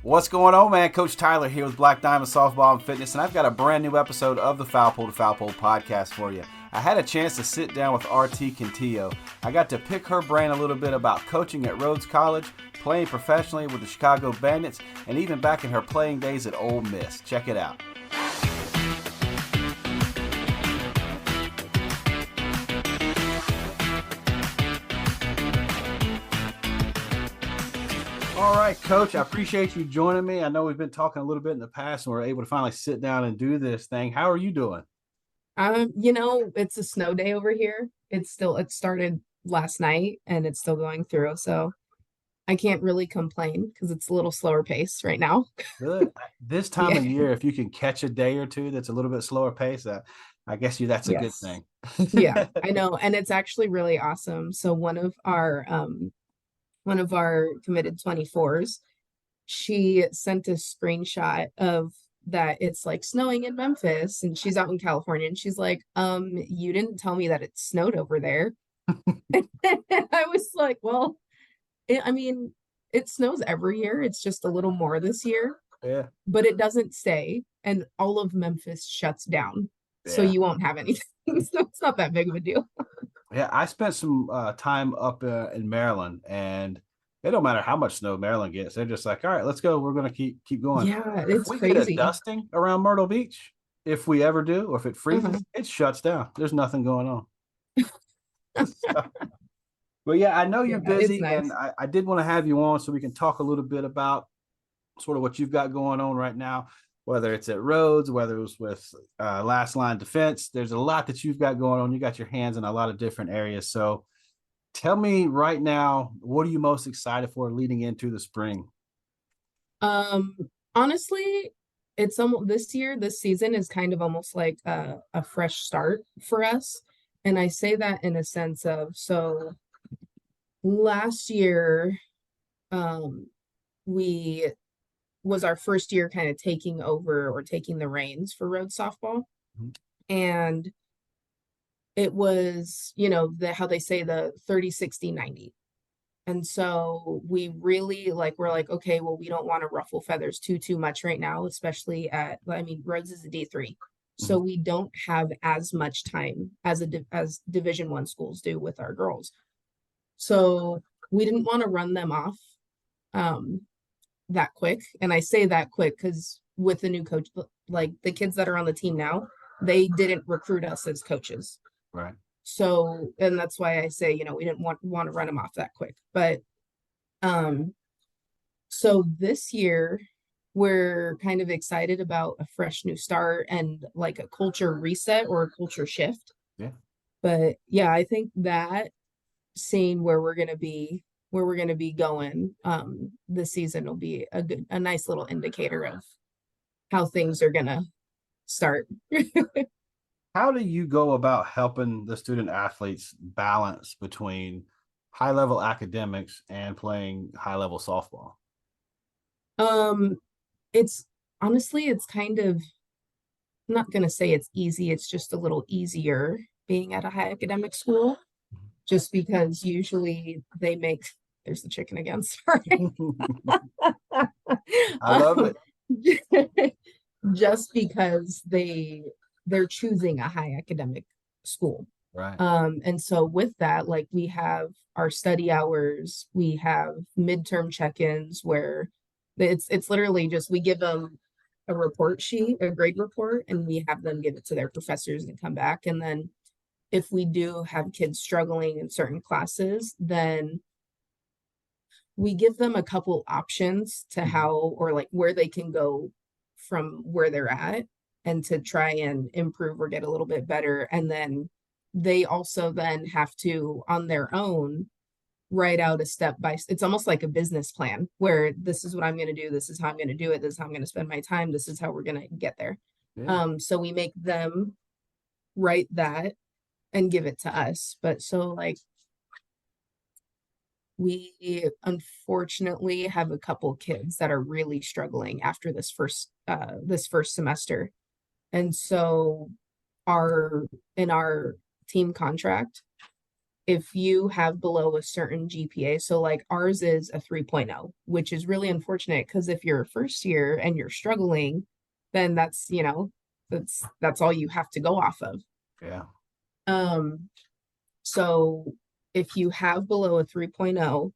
What's going on, man? Coach Tyler here with Black Diamond Softball and Fitness, and I've got a brand new episode of the Foul Pole to Foul Pole podcast for you. I had a chance to sit down with RT Cantillo. I got to pick her brain a little bit about coaching at Rhodes College, playing professionally with the Chicago Bandits, and even back in her playing days at Ole Miss. Check it out. All right, Coach, I appreciate you joining me. I know we've been talking a little bit in the past, and we're able to finally sit down and do this thing. How are you doing? It's a snow day over here. It started last night and it's still going through. So I can't really complain because it's a little slower pace right now. Good. This time Yeah. of year, if you can catch a day or two that's a little bit slower pace, I guess that's a good Yes. thing. Yeah, I know. And it's actually really awesome. So one of our committed 24s, she sent a screenshot of that it's like snowing in Memphis and she's out in California and she's like, you didn't tell me that it snowed over there. And I was like, well, it snows every year. It's just a little more this year, Yeah, but it doesn't stay, and all of Memphis shuts down. So yeah, you won't have anything. So it's not that big of a deal. yeah. I spent some time up in Maryland, and it don't matter how much snow Maryland gets. They're just like, all right, let's go. We're going to keep going. Yeah, If it's we get a crazy. dusting around Myrtle Beach, if we ever do, or if it Uh-huh. freezes, it shuts down. There's nothing going on. But yeah, I know Yeah, you're it's busy, and nice. I did want to have you on so we can talk a little bit about sort of what you've got going on right now, whether it's at Rhodes, whether it was with Last Line Defense. There's a lot that you've got going on. You got your hands in a lot of different areas. So tell me right now, what are you most excited for leading into the spring? Um, Honestly, it's almost this season is kind of almost like a fresh start for us. And I say that in a sense of, so last year, um, we was our first year kind of taking over or taking the reins for road softball. Mhm. And it was, how they say the 30, 60, 90. And so we really we're like, okay, well, we don't want to ruffle feathers too much right now, especially Rhodes is a D3. So Mhm. we don't have as much time as as Division 1 schools do with our girls. So we didn't want to run them off um that quick. And I say that quick because with the new coach, like the kids that are on the team now, they didn't recruit us as coaches. Right. So, and that's why I say, we didn't want to run them off that quick. But um, so this year we're kind of excited about a fresh new start and like a culture reset or a culture shift. Yeah. But yeah, I think that seeing where we're gonna be going this season will be a nice little indicator of how things are gonna start. How do you go about helping the student athletes balance between high level academics and playing high level softball? um it's honestly it's kind of, I'm not gonna say it's easy, it's just a little easier being at a high academic school, just because usually they make, there's the chicken again, sorry. I love um, it. just because they're choosing a high academic school. Right. And so with that, like we have our study hours, we have midterm check-ins where it's literally just we give them a report sheet, a grade report, and we have them give it to their professors and come back. And then if we do have kids struggling in certain classes, then we give them a couple options to Mhm. how or like where they can go from where they're at and to try and improve or get a little bit better. And then they also then have to on their own write out a step by, it's almost like a business plan where this is what I'm going to do, this is how I'm going to do it, this is how I'm going to spend my time, this is how we're going to get there. Yeah. So we make them write that and give it to us. But so like we unfortunately have a couple kids that are really struggling after this first semester. And so our in our team contract, if you have below a certain GPA, so like ours is a 3.0, which is really unfortunate because if you're a first year and you're struggling, then that's, that's all you have to go off of. Yeah. Um, so if you have below a 3.0,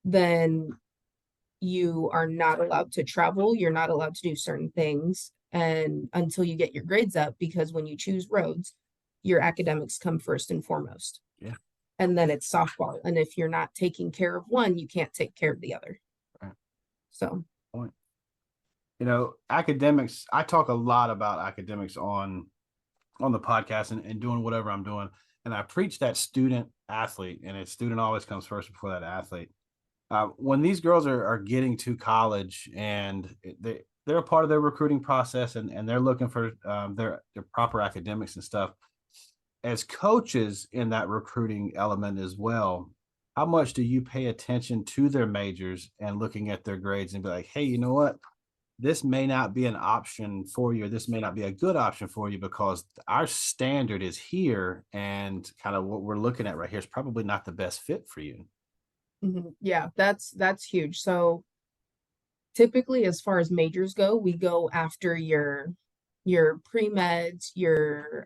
then you are not allowed to travel, you're not allowed to do certain things and until you get your grades up, because when you choose Rhodes, your academics come first and foremost. Yeah. And then it's softball. And if you're not taking care of one, you can't take care of the other. Right. So, Point. Academics, I talk a lot about academics on the podcast and doing whatever I'm doing. And I preach that student athlete, and a student always comes first before that athlete. When these girls are getting to college and they're a part of their recruiting process and they're looking for their proper academics and stuff, as coaches in that recruiting element as well, how much do you pay attention to their majors and looking at their grades and be like, hey, you know what? This may not be an option for you, or this may not be a good option for you because our standard is here, and kind of what we're looking at right here is probably not the best fit for you. yeah, that's huge. So typically, as far as majors go, we go after your pre-meds, your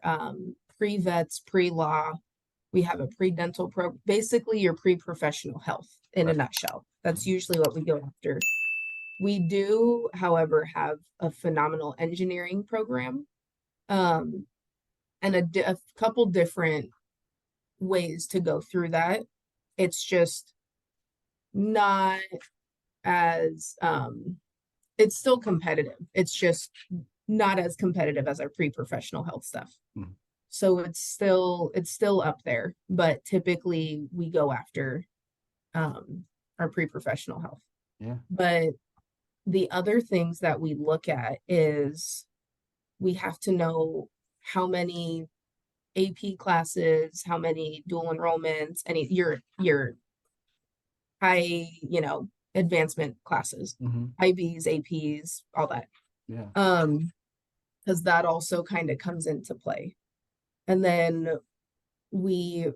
pre-vets, pre-law. We have a pre-dental basically your pre-professional health in a nutshell. That's usually what we go after. We do, however, have a phenomenal engineering program, and a couple different ways to go through that. It's just not as it's still competitive. It's just not as competitive as our pre-professional health stuff. Mm. So it's still up there, but typically we go after our pre-professional health. Yeah. But the other things that we look at is we have to know how many AP classes, how many dual enrollments, any your high, advancement classes, IBs, APs, all that. Yeah. Because that also kind of comes into play. And then we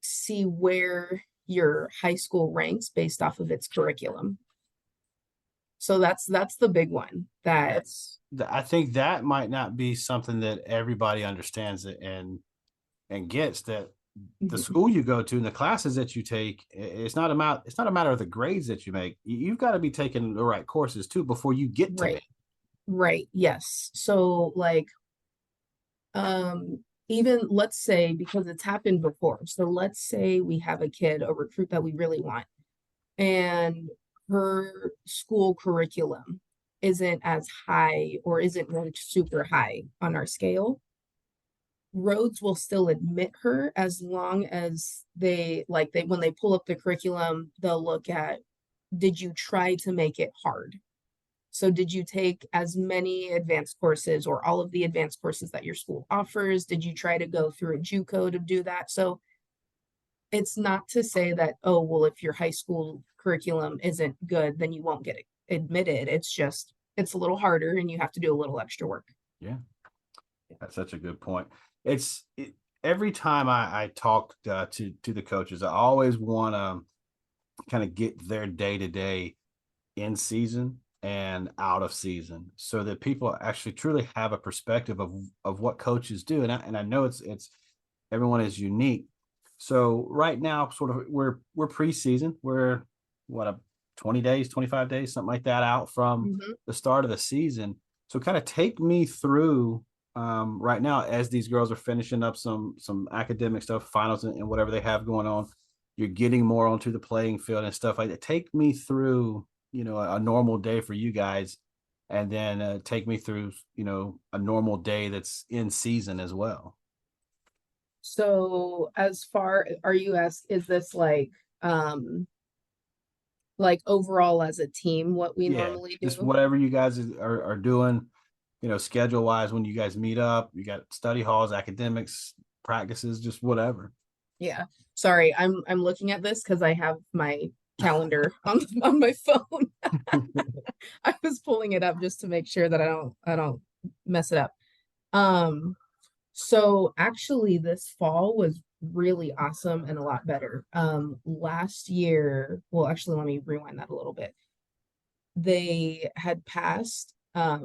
see where your high school ranks based off of its curriculum. So that's the big one. I think that might not be something that everybody understands and gets, that the school you go to and the classes that you take, it's not a matter of the grades that you make. You've got to be taking the right courses too before you get to right. Right. Yes. So like even let's say, because it's happened before. So let's say we have a kid, a recruit that we really want, and her school curriculum isn't as high or isn't ranked super high on our scale. Rhodes will still admit her as long as they when they pull up the curriculum, they'll look at, did you try to make it hard? So did you take as many advanced courses or all of the advanced courses that your school offers? Did you try to go through a JUCO to do that? So it's not to say that, oh, well, if your high school curriculum isn't good, then you won't get admitted. It's just, it's a little harder and you have to do a little extra work. Yeah. That's such a good point. Every time I talk to the coaches, I always want to kind of get their day to day in season and out of season, so that people actually truly have a perspective of what coaches do. And I know it's everyone is unique. So right now, sort of we're preseason. We're what, 20 days, 25 days, something like that out from the start of the season. So kind of take me through right now as these girls are finishing up some academic stuff, finals and whatever they have going on. You're getting more onto the playing field and stuff like that. Take me through, a normal day for you guys, and then take me through, a normal day that's in season as well. So as far, is this like overall as a team, what we normally do? Just whatever you guys are doing, schedule wise, when you guys meet up, you got study halls, academics, practices, just whatever. Yeah. Sorry, I'm looking at this because I have my calendar on my phone. I was pulling it up just to make sure that I don't mess it up. So actually this fall was really awesome and a lot better. Last year, well, actually, let me rewind that a little bit. They had passed, I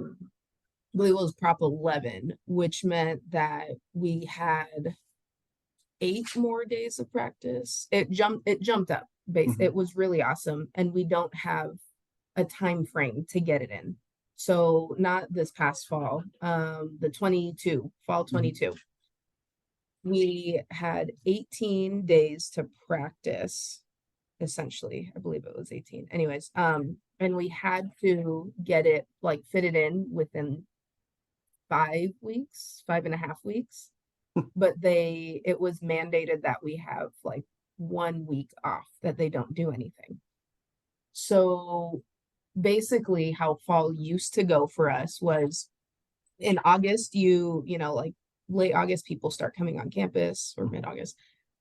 believe it was Prop 11, which meant that we had 8 more days of practice. It jumped up base. Mhm. It was really awesome. And we don't have a time frame to get it in. So not this past fall, the 22, fall Mhm. 22. We had 18 days to practice, essentially. I believe it was 18. Anyways, and we had to get it like fit it in within 5 weeks, 5.5 weeks. But it was mandated that we have like 1 week off, that they don't do anything. So basically how fall used to go for us was in August, like late August, people start coming on campus, or Mhm. mid-August.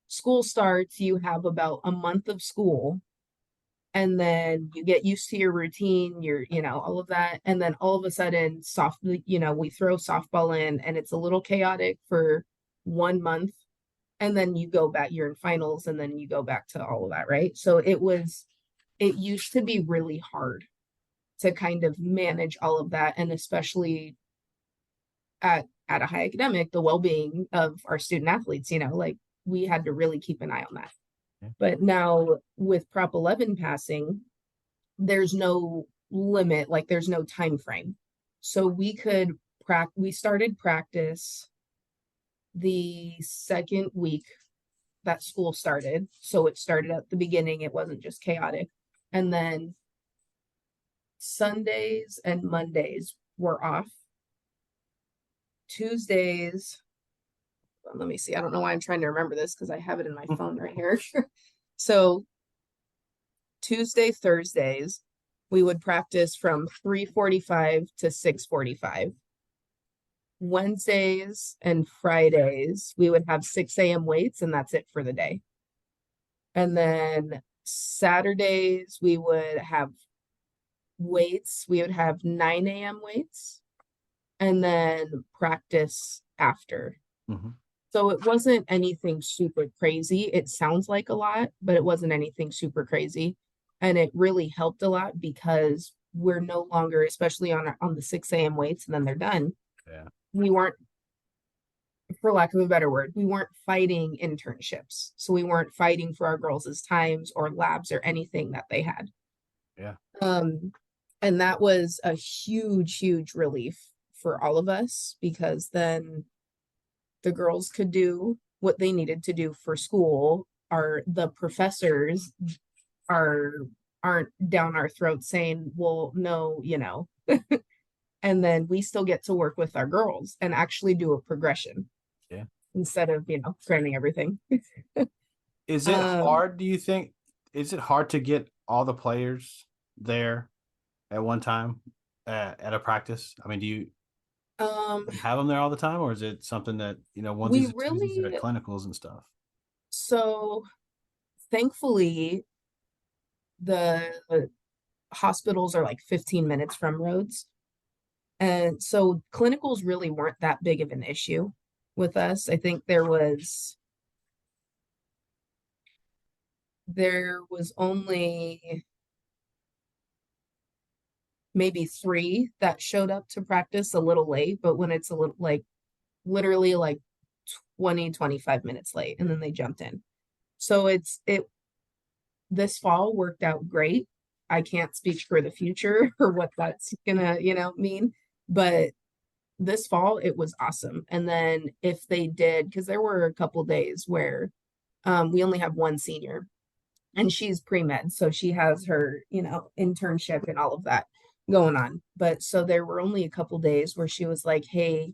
School starts, you have about a month of school, and then you get used to your routine, all of that. And then all of a sudden, we throw softball in, and it's a little chaotic for 1 month. And then you go back, you're in finals, and then you go back to all of that, right? So it used to be really hard to kind of manage all of that. And especially at a high academic, the well-being of our student athletes, like we had to really keep an eye on that. Yeah. But now with Prop 11 passing, there's no limit, like there's no time frame. So we started practice the second week that school started. So it started at the beginning, it wasn't just chaotic. And then Sundays and Mondays were off. Tuesdays, let me see. I don't know why I'm trying to remember this because I have it in my phone right here. So Tuesday, Thursdays, we would practice from 3:45 to 6:45. Wednesdays and Fridays, we would have 6 a.m. weights, and that's it for the day. And then Saturdays, we would have weights. We would have 9 a.m. weights, and then practice after. Mhm. So it wasn't anything super crazy. It sounds like a lot, but it wasn't anything super crazy. And it really helped a lot because we're no longer, especially on the 6 a.m. weights, and then they're done. Yeah. We weren't, for lack of a better word, we weren't fighting internships. So we weren't fighting for our girls' times or labs or anything that they had. Yeah. Um, and that was a huge, huge relief for all of us, because then the girls could do what they needed to do for school. The professors are aren't down our throats saying, well, no, and then we still get to work with our girls and actually do a progression Yeah. instead of, cramming everything. Is it um hard, do you think? Is it hard to get all the players there at one time at a practice? I mean, do you um have them there all the time, or is it something that, we onesies and twosies are at really clinicals and stuff? so thankfully the hospitals are like 15 minutes from Rhodes. And so clinicals really weren't that big of an issue with us. I think there was only maybe 3 that showed up to practice a little late, but when it's a little like literally like 20-25 minutes late, and then they jumped in. So this fall worked out great. I can't speak for the future or what that's gonna, mean, but this fall it was awesome. And then if they did, because there were a couple days where we only have one senior, and she's pre-med, so she has her, internship and all of that going on. But so there were only a couple days where she was like, hey,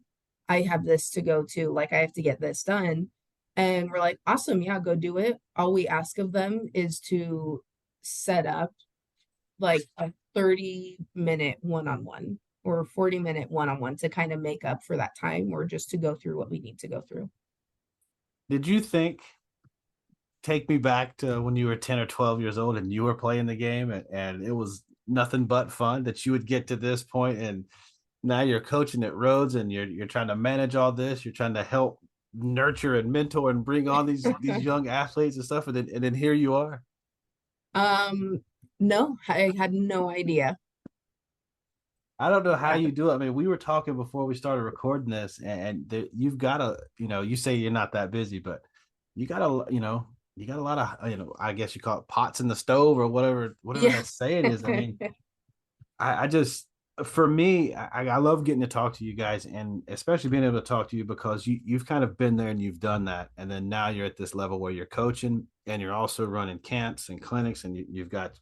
I have this to go to, like I have to get this done. And we're like, awesome, yeah, go do it. All we ask of them is to set up like a 30-minute one-on-one or 40-minute one-on-one to kind of make up for that time, or just to go through what we need to go through. Did you think, take me back to when you were 10 or 12 years old and you were playing the game, and it was nothing but fun, that you would get to this point and now you're coaching at Rhodes and you're trying to manage all this, you're trying to help nurture and mentor and bring on these young athletes and stuff, and then here you are. No, I had no idea. I don't know how Yeah. you do it. I mean, we were talking before we started recording this, and you've got to, you say you're not that busy, but you got to, you got a lot of, I guess you call it pots in the stove or whatever Yeah. that saying is. I mean, I just, for me, I love getting to talk to you guys, and especially being able to talk to you because you've kind of been there and you've done that, and then now you're at this level where you're coaching and you're also running camps and clinics, and you've got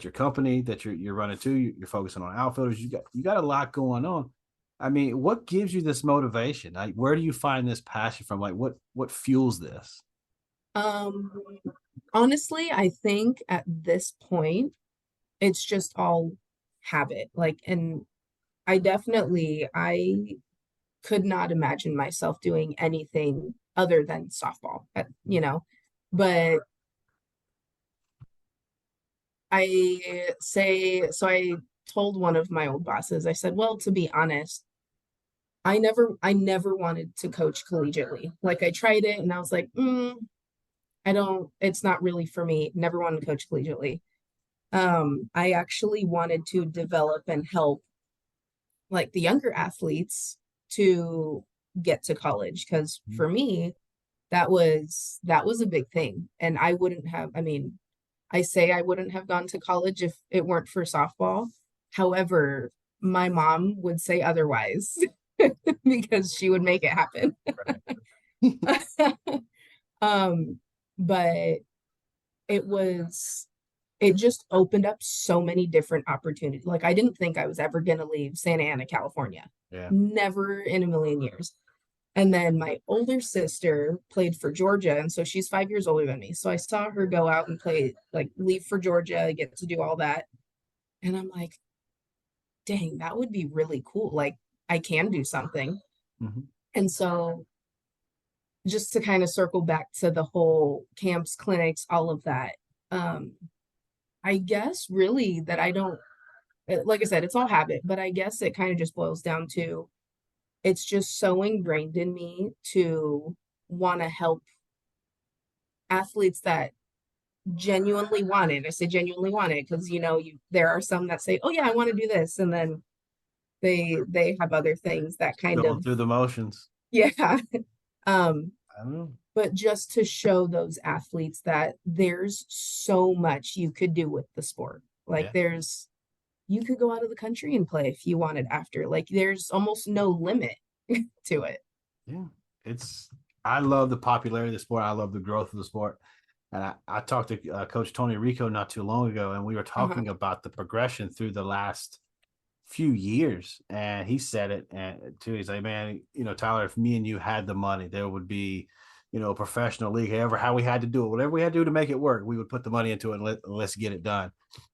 your company that you're running too. You're focusing on outfielders. You got a lot going on. I mean, what gives you this motivation? Like, where do you find this passion from? Like, what fuels this? Um, Honestly, I think at this point, it's just all habit. Like, and I could not imagine myself doing anything other than softball, but I told one of my old bosses, I said, well, to be honest, I never wanted to coach collegiately. Like I tried it and I was like, it's not really for me. Never wanted to coach collegiately. I actually wanted to develop and help like the younger athletes to get to college because for me, that was a big thing. And I wouldn't have, I mean, I say I wouldn't have gone to college if it weren't for softball. However, my mom would say otherwise because she would make it happen. Um, but it was it just opened up so many different opportunities. Like I didn't think I was ever gonna leave Santa Ana, California. Yeah. Never in a million years. And then my older sister played for Georgia, and so she's 5 years older than me. So I saw her go out and play, like leave for Georgia, get to do all that. And I'm like, dang, that would be really cool. Like I can do something. Mm-hmm. And so just to kind of circle back to the whole camps, clinics, all of that. Um, I guess really that I don't, like I said, it's all habit, but I guess it kind of just boils down to it's just so ingrained in me to want to help athletes that genuinely want it. I say genuinely want it because there are some that say, "Oh yeah, I want to do this," and then they have other things that kind Going of through the motions. yeah. Um, I don't know. but just to show those athletes that there's so much you could do with the sport. Like Yeah. you could go out of the country and play if you wanted after. Like there's almost no limit to it. Yeah. I love the popularity of the sport. I love the growth of the sport. And I talked to Coach Tony Rico not too long ago, and we were Uh-huh. talking about the progression through the last few years. And he said it and too. He's like, man, Tyler, if me and you had the money, there would be, a professional league, however, how we had to do it, whatever we had to do to make it work, we would put the money into it and let's get it done.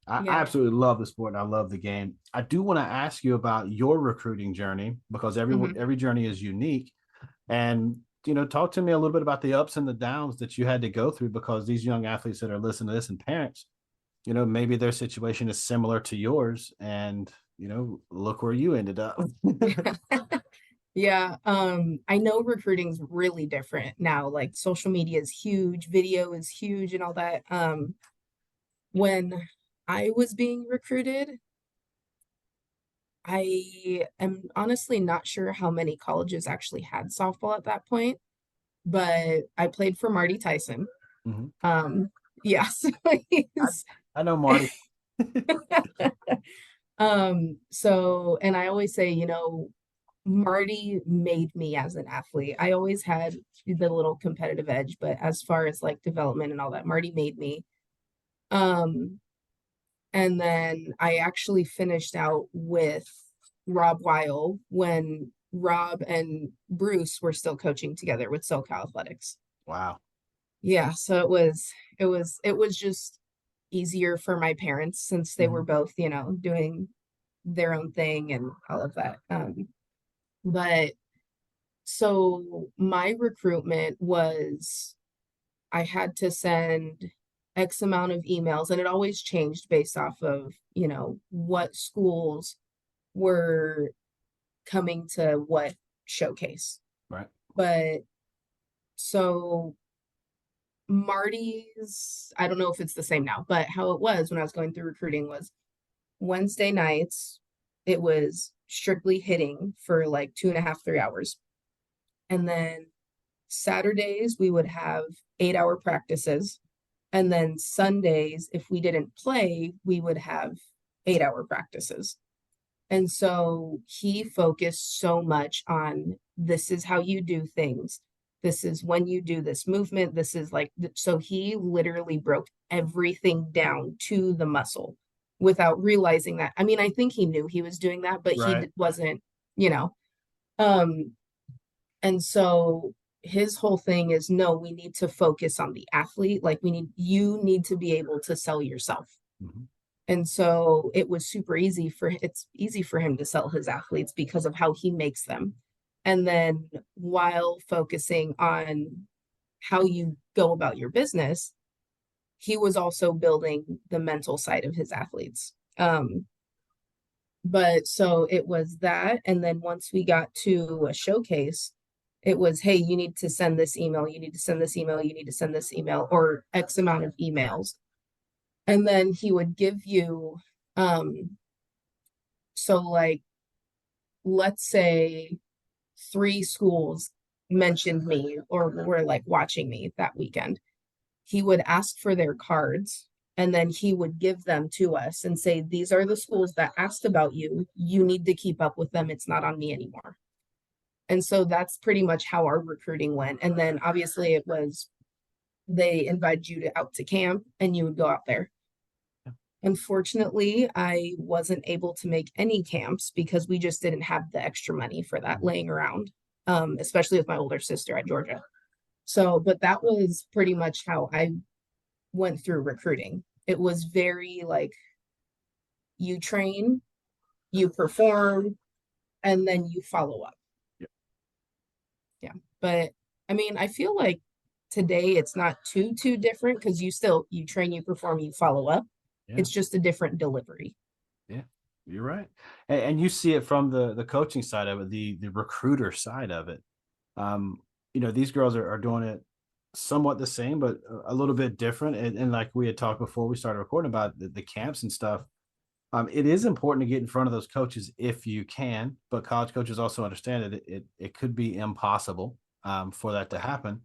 I Yeah. absolutely love the sport and I love the game. I do want to ask you about your recruiting journey because Hmm. every journey is unique. And talk to me a little bit about the ups and the downs that you had to go through because these young athletes that are listening to this and parents, maybe their situation is similar to yours and, look where you ended up. Yeah. I know recruiting's really different now. Like social media is huge, video is huge and all that. When I was being recruited, I am honestly not sure how many colleges actually had softball at that point, but I played for Marty Tyson. Mm-hmm. Yeah, so I, he's I know Marty. so and I always say, Marty made me as an athlete. I always had the little competitive edge, but as far as like development and all that, Marty made me. Um, and then I actually finished out with Rob Weil when Rob and Bruce were still coaching together with SoCal Athletics. Wow. Yeah, so it was just easier for my parents since they were Mm-hmm. both, doing their own thing and all of that. But so my recruitment was I had to send X amount of emails, and it always changed based off of, what schools were coming to what showcase. Right. But So Marty's, I don't know if it's the same now, but how it was when I was going through recruiting was Wednesday nights, it was strictly hitting for like 2.5, 3 hours. And then Saturdays, we would have 8 hour practices. And then Sundays, if we didn't play, we would have 8 hour practices. And so he focused so much on this is how you do things. This is when you do this movement. This is like, so he literally broke everything down to the muscle without realizing that. I mean, I think he knew he was doing that, but he Right. wasn't, you know. Um, and so his whole thing is no, we need to focus on the athlete. Like you need to be able to sell yourself. Mhm. And so it was super easy it's easy for him to sell his athletes because of how he makes them. And then while focusing on how you go about your business, he was also building the mental side of his athletes. But so it was that. And then once we got to a showcase, it was, hey, you need to send this email, you need to send this email, you need to send this email, or X amount of emails. And then he would give you, so like, let's say 3 schools mentioned me or were like watching me that weekend. He would ask for their cards and then he would give them to us and say, these are the schools that asked about you. You need to keep up with them. It's not on me anymore. And so that's pretty much how our recruiting went. And then obviously it was they invited you to out to camp and you would go out there. Unfortunately, I wasn't able to make any camps because we just didn't have the extra money for that laying around, especially with my older sister at Georgia. So, but that was pretty much how I went through recruiting. It was very like you train, you perform, and then you follow up. Yeah. Yeah. But I mean, I feel like today it's not too different because you train, you perform, you follow up. Yeah. It's just a different delivery. Yeah. You're right. And you see it from the coaching side of it, the recruiter side of it. Um, these girls are doing it somewhat the same, but a little bit different. And like we had talked before we started recording about the camps and stuff. It is important to get in front of those coaches if you can, but college coaches also understand that it could be impossible for that to happen.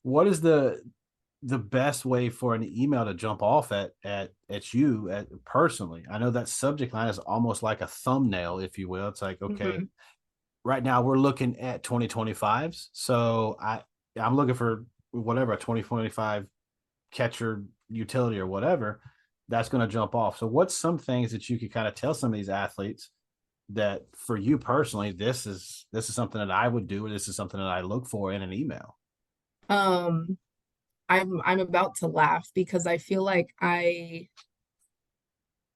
What is the best way for an email to jump off at you personally? I know that subject line is almost like a thumbnail, if you will. It's like, okay, Mm-hmm. right now we're looking at 2025s. So I'm looking for whatever a 2025 catcher utility or whatever that's going to jump off. So what's some things that you could kind of tell some of these athletes that for you personally, this is something that I would do, or this is something that I look for in an email? Um, I'm about to laugh because I feel like I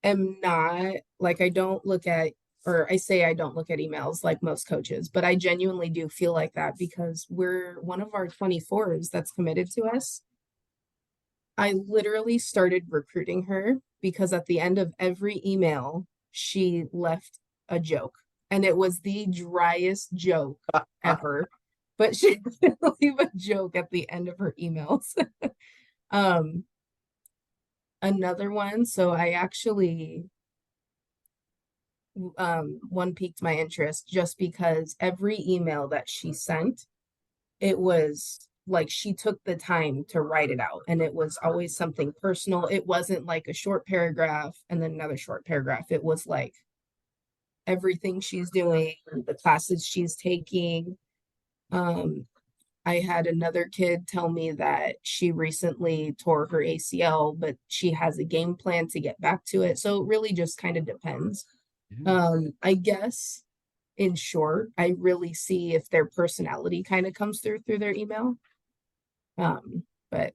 am not like I don't look at or I say I don't look at emails like most coaches, but I genuinely do feel like that because we're one of our 24s that's committed to us. I literally started recruiting her because at the end of every email, she left a joke. And it was the driest joke ever. But she would leave a joke at the end of her emails. um, Another one, so I actually one piqued my interest just because every email that she sent, it was like she took the time to write it out and it was always something personal. It wasn't like a short paragraph and then another short paragraph. It was like everything she's doing, the classes she's taking. um I had another kid tell me that she recently tore her ACL, but she has a game plan to get back to it, so it really just kind of depends. Yeah. I guess in short, I really see if their personality kind of comes through their email. But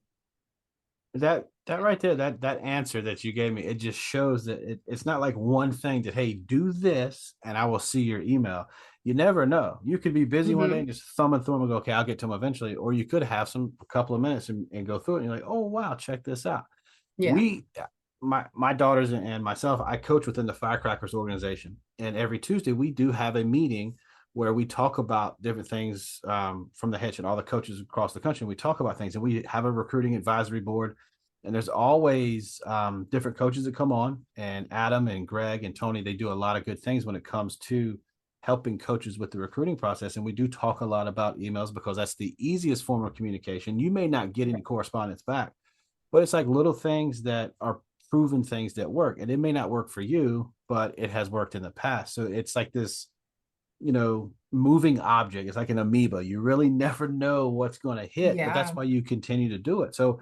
That right there, that answer that you gave me, it just shows that it's not like one thing that, hey, do this and I will see your email. You never know. You could be busy one day mhm, and just thumbing through them and go, okay, I'll get to them eventually. Or you could have a couple of minutes and go through it and you're like, oh wow, check this out. yeah. We my daughters and myself, I coach within the Firecrackers organization. And every Tuesday we do have a meeting where we talk about different things from the head and all the coaches across the country. We talk about things, and we have a recruiting advisory board. And there's always different coaches that come on, and Adam and Greg and Tony, they do a lot of good things when it comes to helping coaches with the recruiting process. And we do talk a lot about emails because that's the easiest form of communication. You may not get any correspondence back, but it's like little things that are proven things that work. And it may not work for you, but it has worked in the past. So it's like this, moving object. It's like an amoeba. You really never know what's going to hit, but Yeah. that's why you continue to do it. So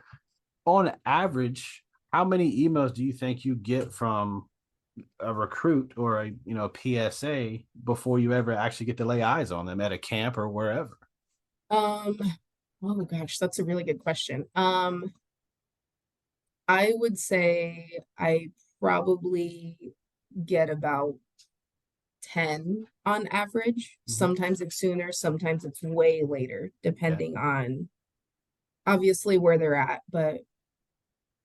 on average, how many emails do you think you get from a recruit or a PSA before you ever actually get to lay eyes on them at a camp or wherever? Um, oh my gosh, that's a really good question. I would say I probably get about 10 on average. Mhm. Sometimes it's sooner, sometimes it's way later, Yeah. depending on obviously where they're at, but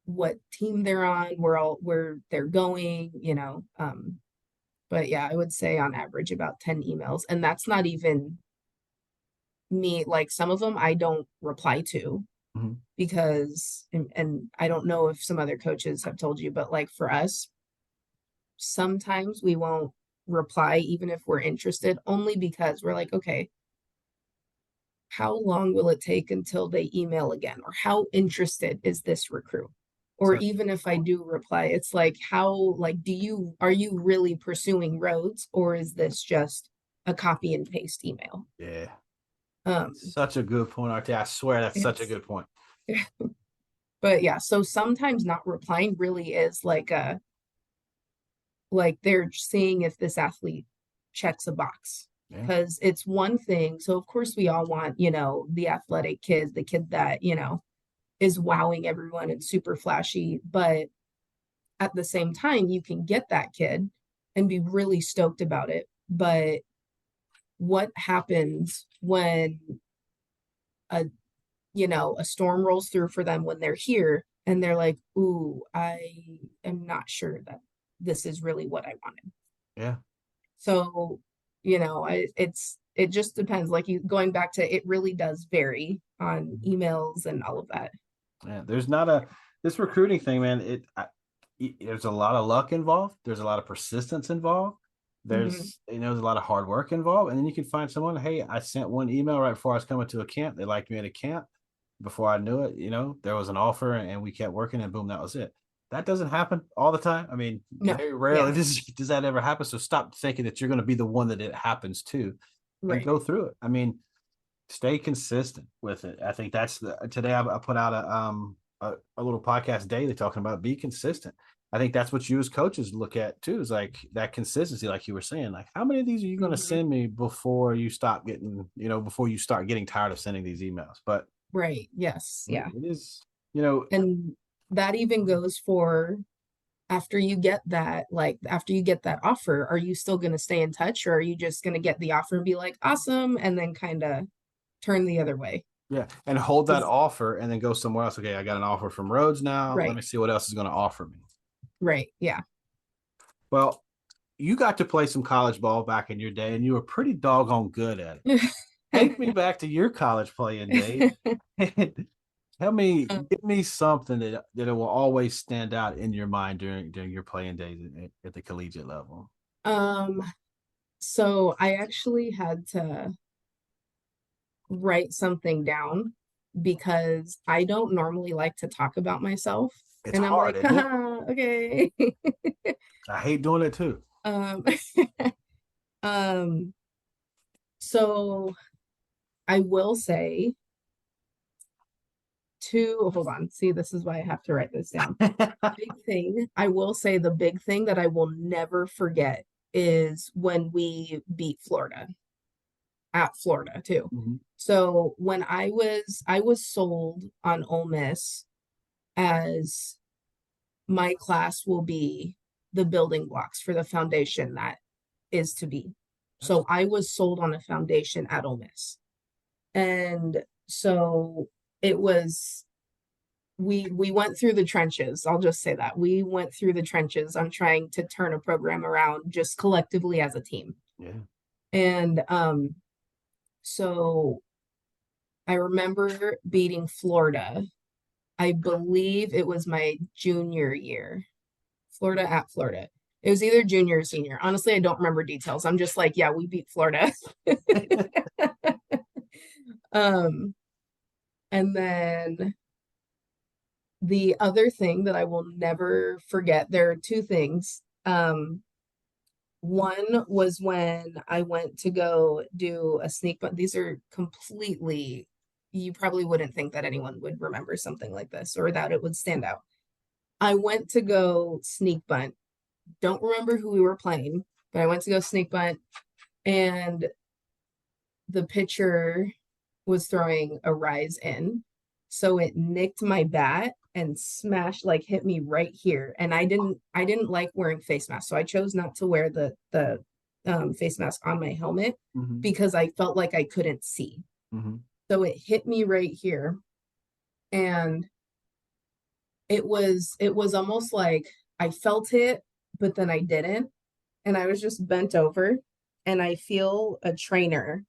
what team they're on, where they're going. But yeah, I would say on average about 10 emails. And that's not even me, like some of them I don't reply to Mhm. because and I don't know if some other coaches have told you, but like for us, sometimes we won't reply even if we're interested, only because we're like, okay, how long will it take until they email again? Or how interested is this recruit? Or So even if I do reply, it's like, like, are you really pursuing Rhodes, or is this just a copy and paste email? yeah, Um, such a good point, RT. I swear that's such a it's, good point. but yeah, so sometimes not replying really is like they're seeing if this athlete checks a box. Yeah. Because it's one thing. So of course we all want, the athletic kid, the kid that, is wowing everyone and super flashy. But at the same time, you can get that kid and be really stoked about it. But what happens when a a storm rolls through for them when they're here and they're like, ooh, I am not sure that this is really what I wanted. Yeah. So, it just depends. Like you going back to, it really does vary on Mhm. emails and all of that. Yeah. There's not this recruiting thing, man. There's a lot of luck involved. There's a lot of persistence involved. Mhm. There's a lot of hard work involved. And then you can find someone, hey, I sent one email right before I was coming to a camp. They liked me at a camp. Before I knew it, there was an offer and we kept working and boom, that was it. That doesn't happen all the time. I mean, No, very rarely yeah, does that ever happen. So stop thinking that you're going to be the one that it happens to and right. go through it. I mean, stay consistent with it. I think that's today I put out a little podcast daily talking about be consistent. I think that's what you as coaches look at too, is like that consistency, like you were saying, like how many of these are you going to Mhm. send me before you stop getting, before you start getting tired of sending these emails. But Right. Yes. Yeah. it is, you know, And that even goes for after you get that, like after you get that offer, are you still going to stay in touch, or are you just going to get the offer and be like, awesome, and then kind of turn the other way? yeah, and hold that 'Cause- offer and then go somewhere else. Okay, I got an offer from Rhodes now. Let right. me see what else is going to offer me. Right. Yeah. Well, you got to play some college ball back in your day, and you were pretty doggone good at it. Take me back to your college playing days. Tell me, give me something that it will always stand out in your mind during your playing days at the collegiate level. um, so I actually had to write something down because I don't normally like to talk about myself. It's And I'm hard, like, isn't it? haha, okay. I hate doing it too. Um, um, so I will say hold on. See, this is why I have to write this down. Big thing, I will say the big thing that I will never forget is when we beat Florida at Florida too. Mhm. So when I was sold on Ole Miss as my class will be the building blocks for the foundation that is to be. That's So I was sold on a foundation at Ole Miss. And so it was we went through the trenches. I'll just say that. We went through the trenches on trying to turn a program around just collectively as a team. yeah. And so I remember beating Florida. I believe it was my junior year. Florida at Florida. It was either junior or senior. Honestly, I don't remember details. I'm just like, yeah, we beat Florida. Um, and then the other thing that I will never forget, there are two things. One was when I went to go do a sneak, but these are completely, you probably wouldn't think that anyone would remember something like this or that it would stand out. I went to go sneak bunt. Don't remember who we were playing, but I went to go sneak bunt, and the pitcher was throwing a rise in. So it nicked my bat and smashed, like hit me right here. And I didn't like wearing face masks. So I chose not to wear the face mask on my helmet Mm-hmm. because I felt like I couldn't see. Mm-hmm. So it hit me right here. And it was almost like I felt it, but then I didn't. And I was just bent over, and I feel a trainer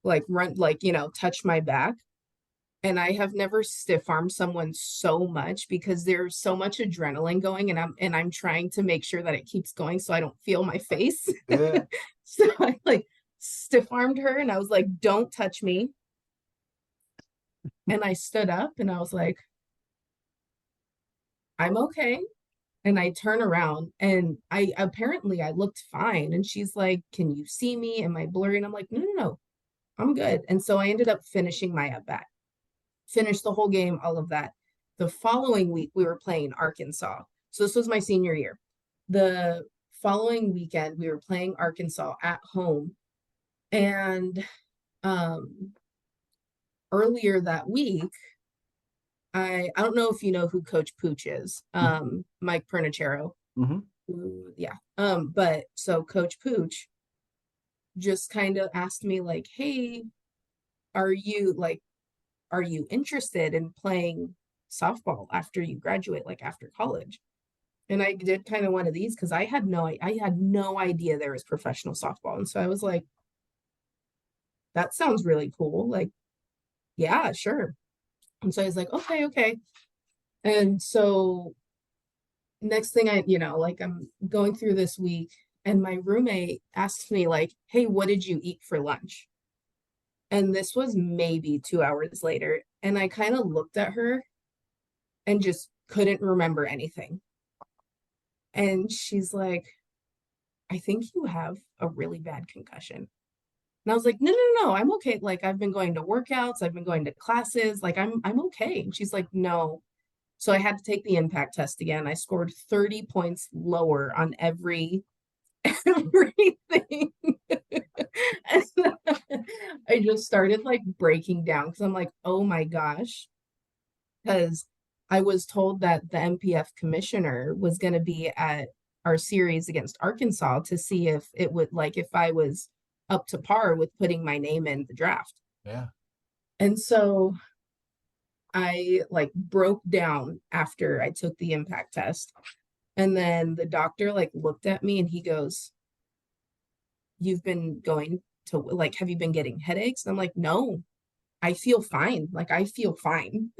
like run, like, touch my back. And I have never stiff armed someone so much because there's so much adrenaline going, and I'm trying to make sure that it keeps going so I don't feel my face. Yeah. So I like stiff armed her, and I was like, don't touch me. And I stood up and I was like, I'm okay. And I turn around, and I looked fine. And she's like, can you see me? Am I blurry? And I'm like, no, no, no, I'm good. And so I ended up finishing my at bat, finished the whole game, all of that. The following week, we were playing Arkansas. So this was my senior year. The following weekend, we were playing Arkansas at home. And um, earlier that week, I don't know if you know who Coach Pooch is, Mike Pernicero. Mm-hmm. Yeah. But so Coach Pooch just kind of asked me like, hey, are you like, are you interested in playing softball after you graduate, like after college? And I did kind of one of these because I had no idea there was professional softball. And so I was like, that sounds really cool. Like, yeah, sure. And so I was like, okay, okay. And so next thing like I'm going through this week, and my roommate asked me, like, hey, what did you eat for lunch? And this was maybe 2 hours later. And I kind of looked at her and just couldn't remember anything. And she's like, I think you have a really bad concussion. And I was like, no, no, no, I'm okay. Like, I've been going to workouts, I've been going to classes, like I'm okay. And she's like, no. So I had to take the impact test again. I scored 30 points lower on everything. And I just started like breaking down because I'm like, oh my gosh. Because I was told that the MPF commissioner was going to be at our series against Arkansas to see if it would, like, if I was up to par with putting my name in the draft. Yeah. And so I like broke down after I took the impact test. And then the doctor like looked at me and he goes, you've been going to, like, have you been getting headaches? And I'm like, no, I feel fine. Like, I feel fine.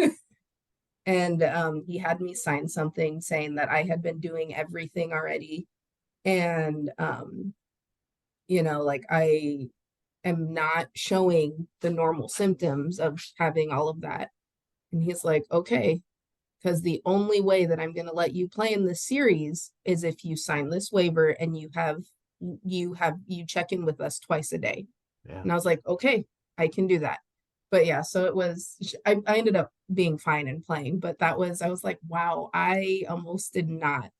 And he had me sign something saying that I had been doing everything already. And, like, I am not showing the normal symptoms of having all of that. And he's like, okay, because the only way that I'm going to let you play in this series is if you sign this waiver and you check in with us twice a day. Yeah. And I was like, okay, I can do that. But yeah, so it was, I ended up being fine and playing, but I was like, wow, I almost did not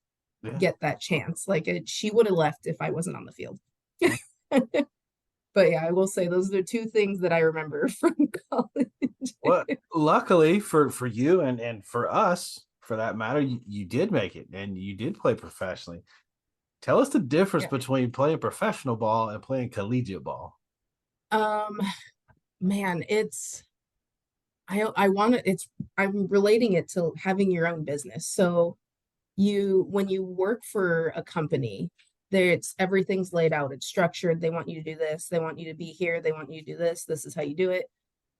Yeah. get that chance. Like, she would have left if I wasn't on the field. Yeah. But yeah, I will say those are the two things that I remember from college. Well, luckily for you and for us, for that matter, you did make it and you did play professionally. Tell us the difference Yeah. between playing professional ball and playing collegiate ball. Um, man, I want to, I'm relating it to having your own business. So when you work for a company, everything's laid out, it's structured. They want you to do this, they want you to be here, they want you to do this, this is how you do it.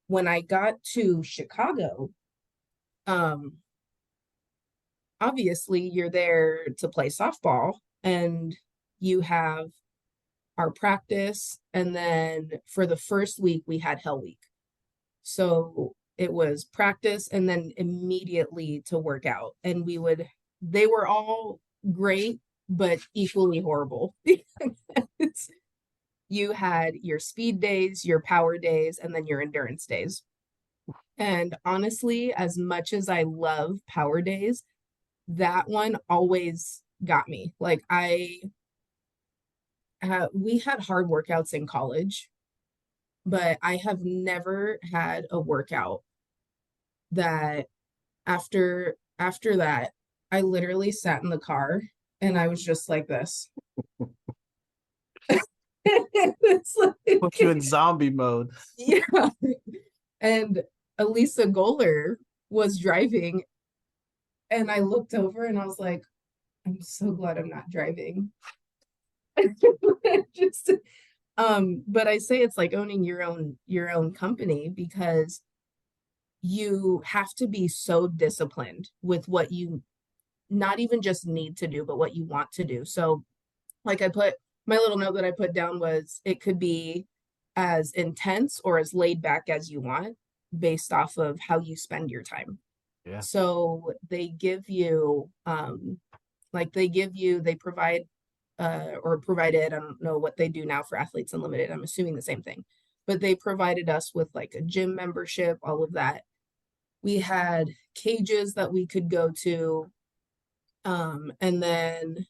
When I got to Chicago, um obviously you're there to play softball, and you have our practice, and then for the first week we had hell week. So it was practice and then immediately to work out, and they were all great but equally horrible. You had your speed days, your power days, and then your endurance days. And honestly, as much as I love power days, that one always got me. Like we had hard workouts in college, but I have never had a workout that after that, I literally sat in the car and I was just like this. It's Put you in zombie mode. Yeah. And Elisa Goller was driving, and I looked over and I was like, I'm so glad I'm not driving. Just but I say it's like owning your own company, because you have to be so disciplined with what you not even just need to do, but what you want to do. So like my little note that I put down was, it could be as intense or as laid back as you want, based off of how you spend your time. Yeah. So they give you they provide or provided, I don't know what they do now for Athletes Unlimited, I'm assuming the same thing, but they provided us with like a gym membership, all of that. We had cages that we could go to, and then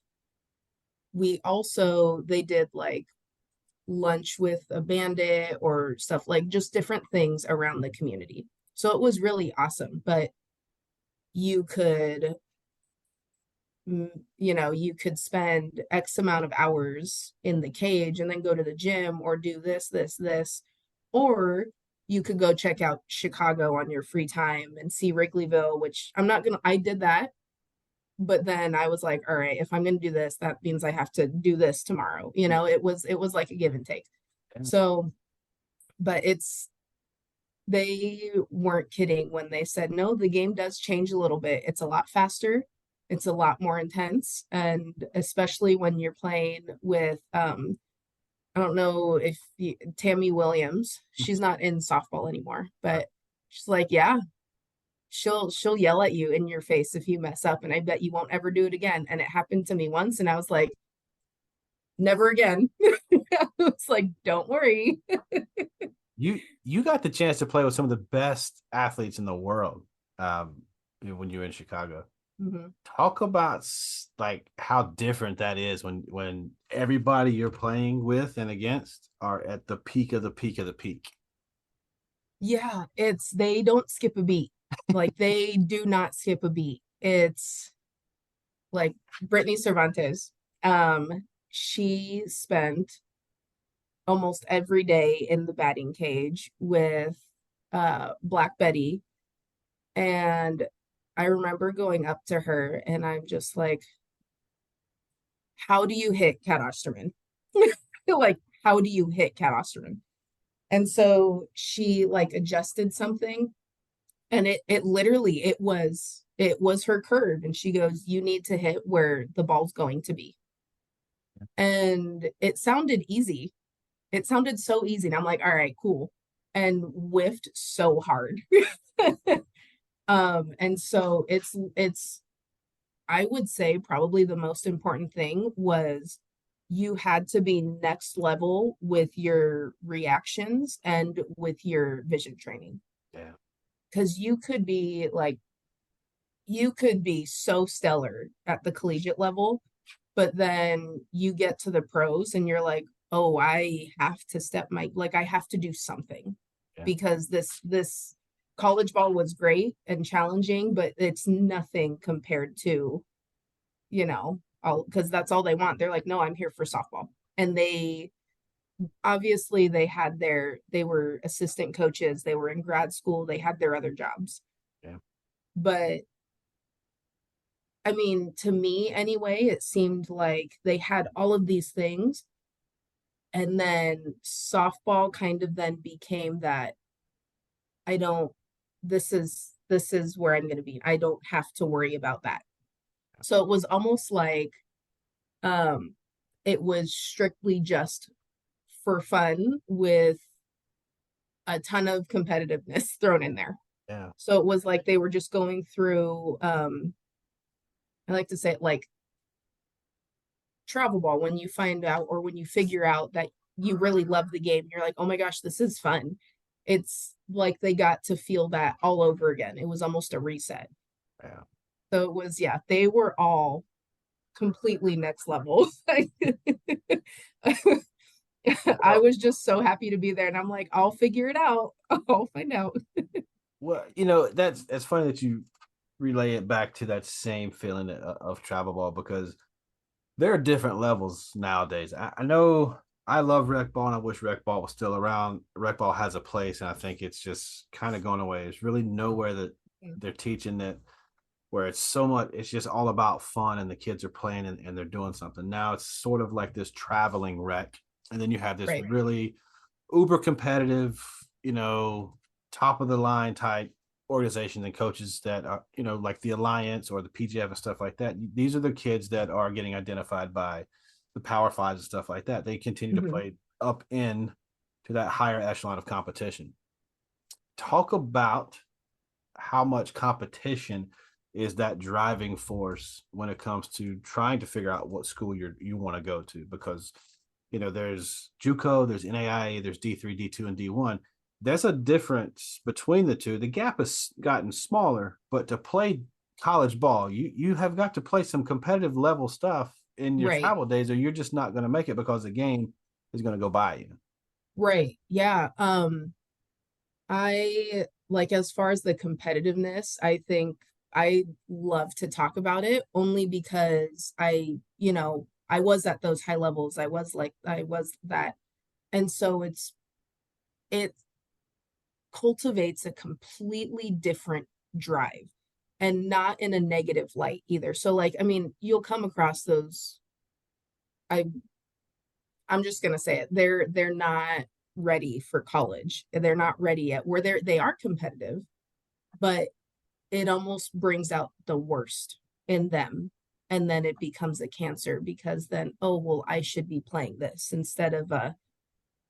they did like lunch with a bandit or stuff, like just different things around the community. So it was really awesome. But you could you could spend X amount of hours in the cage and then go to the gym or do this, or you could go check out Chicago on your free time and see Wrigleyville, which I did that. But then I was like, all right, if I'm going to do this, that means I have to do this tomorrow. It was like a give and take. Yeah. So, but they weren't kidding when they said, no, the game does change a little bit. It's a lot faster. It's a lot more intense. And especially when you're playing with, I don't know if Tammy Williams, she's not in softball anymore, but she's like, yeah, she'll yell at you in your face if you mess up, and I bet you won't ever do it again. And it happened to me once, and I was like, never again. It's like, don't worry. You got the chance to play with some of the best athletes in the world when you were in Chicago. Mm-hmm. Talk about like how different that is when everybody you're playing with and against are at the peak of the peak of the peak. Yeah, they don't skip a beat. Like, they do not skip a beat. It's like Brittany Cervantes. She spent almost every day in the batting cage with Black Betty. And I remember going up to her and I'm just like, how do you hit Cat Osterman? Like, how do you hit Cat Osterman? And so she like adjusted something, and it literally it was her curve, and she goes, you need to hit where the ball's going to be. And it sounded easy. It sounded so easy. And I'm like, all right, cool. And whiffed so hard. And so it's I would say probably the most important thing was you had to be next level with your reactions and with your vision training. Yeah. Because you could be so stellar at the collegiate level, but then you get to the pros and you're like, oh, I have to I have to do something. Yeah. Because this college ball was great and challenging, but it's nothing compared to, because that's all they want. They're like, no, I'm here for softball. And they obviously they were assistant coaches, they were in grad school, they had their other jobs. Yeah. But I mean, to me anyway, it seemed like they had all of these things, and then softball kind of then became that I don't, this is where I'm going to be. I don't have to worry about that. So it was almost like um it was strictly just for fun with a ton of competitiveness thrown in there. Yeah. So it was like they were just going through I like to say it like travel ball when you find out or when you figure out that you really love the game, you're like, oh my gosh, this is fun. It's like they got to feel that all over again. It was almost a reset. Yeah. So it was, yeah, they were all completely next level. I Well, was just so happy to be there, and I'm like, I'll figure it out. I'll find out. well, that's it's funny that you relay it back to that same feeling of travel ball because there are different levels nowadays. I know I love rec ball and I wish rec ball was still around. Rec ball has a place, and I think it's just kind of going away. There's really nowhere that they're teaching that where it's so much, it's just all about fun and the kids are playing and they're doing something. Now it's sort of like this traveling rec. And then you have this Right. really uber competitive, you know, top of the line type organizations and coaches that are, like the Alliance or the PGF and stuff like that. These are the kids that are getting identified by the Power Fives and stuff like that. They continue to Mhm. play up in to that higher echelon of competition. Talk about how much competition is that driving force when it comes to trying to figure out what school you want to go to, because there's JUCO, there's NAIA, there's D3, D2, and D1. There's a difference between the two. The gap has gotten smaller, but to play college ball, you have got to play some competitive level stuff in your Right. travel days, or you're just not going to make it because the game is going to go by you. Right. Yeah. I like as far as the competitiveness, I think I love to talk about it only because I was at those high levels. I was that. And so it cultivates a completely different drive and not in a negative light either. So like, I mean, you'll come across those. I I'm just gonna say it. They're not ready for college. They're not ready yet. Where they are competitive, but it almost brings out the worst in them. And then it becomes a cancer because then, oh well, I should be playing this instead of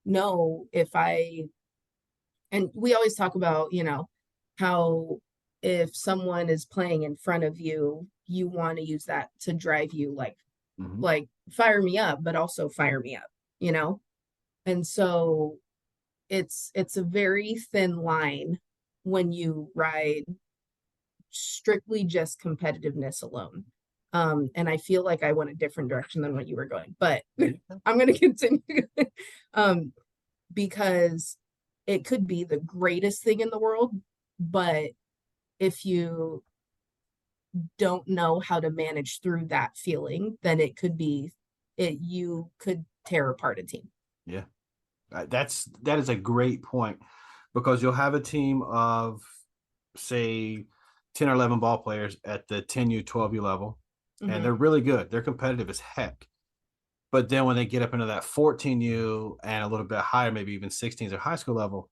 no, if I and we always talk about, how if someone is playing in front of you, you want to use that to drive you Mm-hmm. like fire me up, but also fire me up, you know? And so it's a very thin line when you ride strictly just competitiveness alone. And I feel like I went a different direction than what you were going, but I'm going to continue. um, because it could be the greatest thing in the world, but if you don't know how to manage through that feeling, then you could tear apart a team. Yeah. That is a great point because you'll have a team of say 10 or 11 ball players at the 10U 12U level, and Mm-hmm. they're really good, they're competitive as heck, but then when they get up into that 14U and a little bit higher, maybe even 16s or high school level,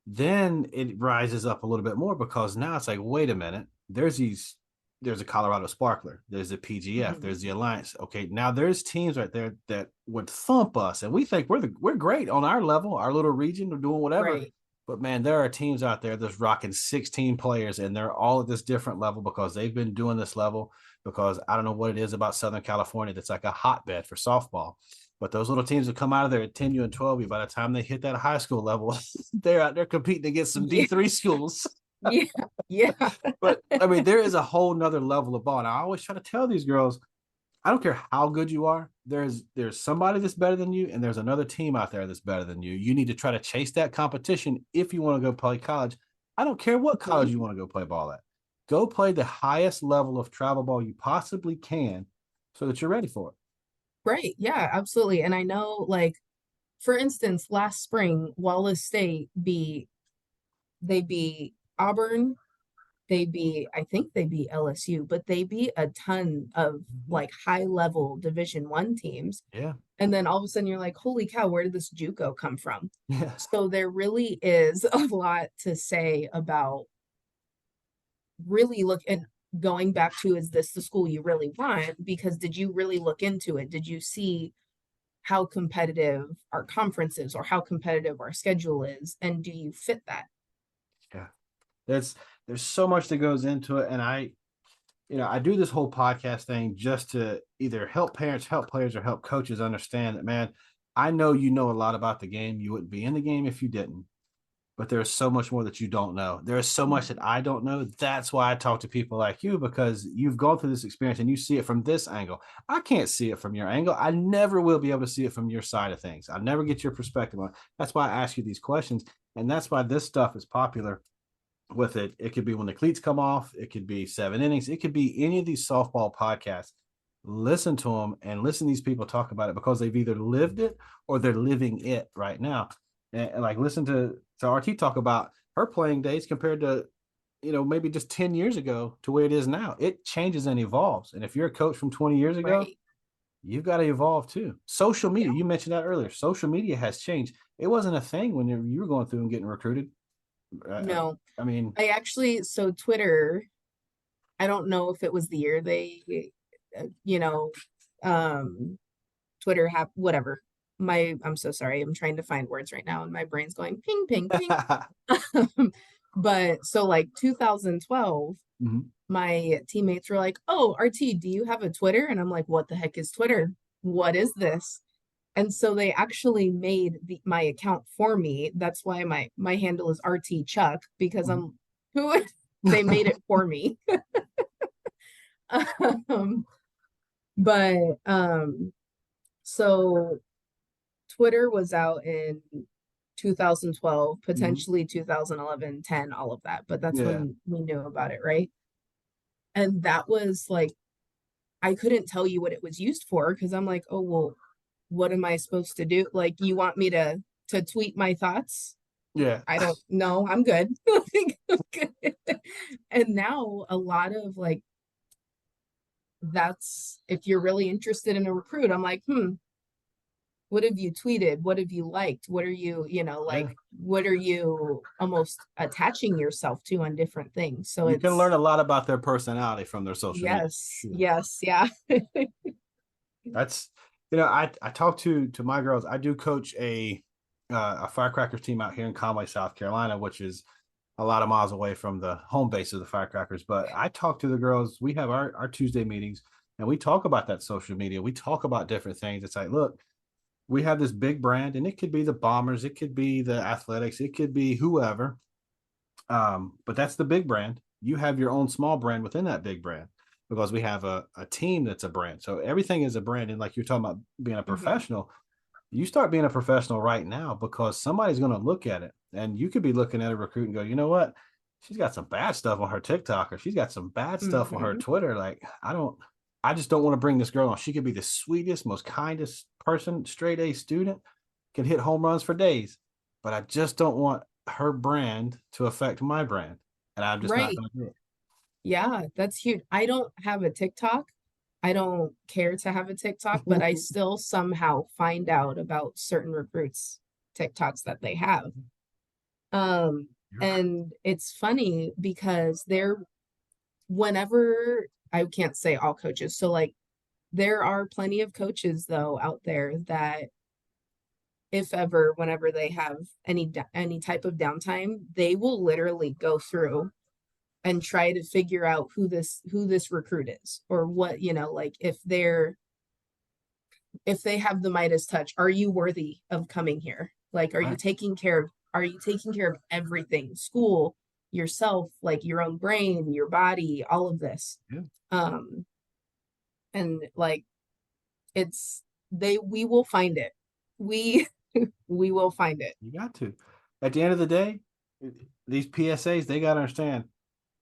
then it rises up a little bit more because now it's like, wait a minute, there's a Colorado Sparkler, there's a PGF, Mm-hmm. there's the Alliance. Okay, now there's teams right there that would thump us, and we think we're great on our level, our little region, or doing whatever. Right. But man, there are teams out there that's rocking 16 players, and they're all at this different level because they've been doing this level. Because I don't know what it is about Southern California that's like a hotbed for softball. But those little teams that come out of there at 10U and 12U, by the time they hit that high school level, they're out there competing against some Yeah. D3 schools. Yeah. Yeah. But I mean, there is a whole nother level of ball. And I always try to tell these girls, I don't care how good you are. There's somebody that's better than you, and there's another team out there that's better than you. You need to try to chase that competition if you want to go play college. I don't care what college you want to go play ball at. Go play the highest level of travel ball you possibly can so that you're ready for it. Right. Yeah, absolutely. And I know, like, for instance, last spring, Wallace State beat Auburn I think they beat LSU, but they beat a ton of Mhm. like high level Division 1 teams. Yeah. And then all of a sudden you're like, holy cow, where did this JUCO come from? Yeah. So there really is a lot to say about really look and going back to, is this the school you really want? Because did you really look into it? Did you see how competitive our conference is or how competitive our schedule is? And do you fit that? Yeah. There's there's so much that goes into it. And I do this whole podcast thing just to either help parents, help players, or help coaches understand that, man, I know you know a lot about the game. You wouldn't be in the game if you didn't. But there's so much more that you don't know. There is so much that I don't know. That's why I talk to people like you, because you've gone through this experience and you see it from this angle. I can't see it from your angle. I never will be able to see it from your side of things. I'll never get your perspective on it. That's why I ask you these questions. And that's why this stuff is popular with it. It could be when the cleats come off. It could be 7 innings. It could be any of these softball podcasts. Listen to them and listen to these people talk about it, because they've either lived it or they're living it right now. And like, listen to RT talk about her playing days compared to, maybe just 10 years ago to where it is now. It changes and evolves. And if you're a coach from 20 years ago, Right. you've got to evolve too. Social Yeah. media, you mentioned that earlier. Social media has changed. It wasn't a thing when you were going through and getting recruited. No, I mean, I actually, so Twitter, I don't know if it was the year they, you know, um, Twitter whatever. I'm so sorry. I'm trying to find words right now and my brain's going ping, ping, ping. But so like 2012, mhm. my teammates were like, "Oh, RT, do you have a Twitter?" And I'm like, "What the heck is Twitter? What is this?" And so they actually made my account for me. That's why my handle is RT Chuck, because Mhm. I'm who they made it for me. um, but so Twitter was out in 2012, Mhm. potentially 2011, 10, all of that. But that's Yeah. when we knew about it, right? And that was like, I couldn't tell you what it was used for because I'm like, oh, well, what am I supposed to do? Like, you want me to tweet my thoughts? Yeah. I don't know. I'm good. Like, I'm good. And now a lot of like, that's if you're really interested in a recruit, I'm like, what have you tweeted? What have you liked? What are you, Yeah. like, what are you almost attaching yourself to on different things? So You can learn it's, a lot about their personality from their social media. yes, Sure. yes, yeah. That's I talk to my girls. I do coach a firecrackers team out here in Conway, South Carolina, which is a lot of miles away from the home base of the firecrackers. But I talk to the girls. We have our Tuesday meetings and we talk about that social media. We talk about different things. It's like, look, we have this big brand, and it could be the Bombers, it could be the Athletics, it could be whoever. But that's the big brand. You have your own small brand within that big brand, because we have a team that's a brand. So everything is a brand. And like you're talking about being a Mhm. professional, you start being a professional right now, because somebody's going to look at it. And you could be looking at a recruit and go, you know what? She's got some bad stuff on her TikTok, or she's got some bad stuff on her Mhm. Twitter. Like, I just don't want to bring this girl on. She could be the sweetest, most kindest person, straight A student, can hit home runs for days, but I just don't want her brand to affect my brand. And I'm just not Right. going to do it. Yeah, that's huge. I don't have a TikTok. I don't care to have a TikTok, but I still somehow find out about certain recruits' TikToks that they have. Um, and it's funny because whenever I can't say all coaches, so like there are plenty of coaches though out there that if ever, whenever they have any type of downtime, they will literally go through and try to figure out who this recruit is or what, like if they have the Midas touch, are you worthy of coming here? Like, Right. are you taking care of everything? School, yourself, like your own brain, your body, all of this. Yeah. Um, and like we will find it. We we will find it. You got to. At the end of the day, these PSAs, they got to understand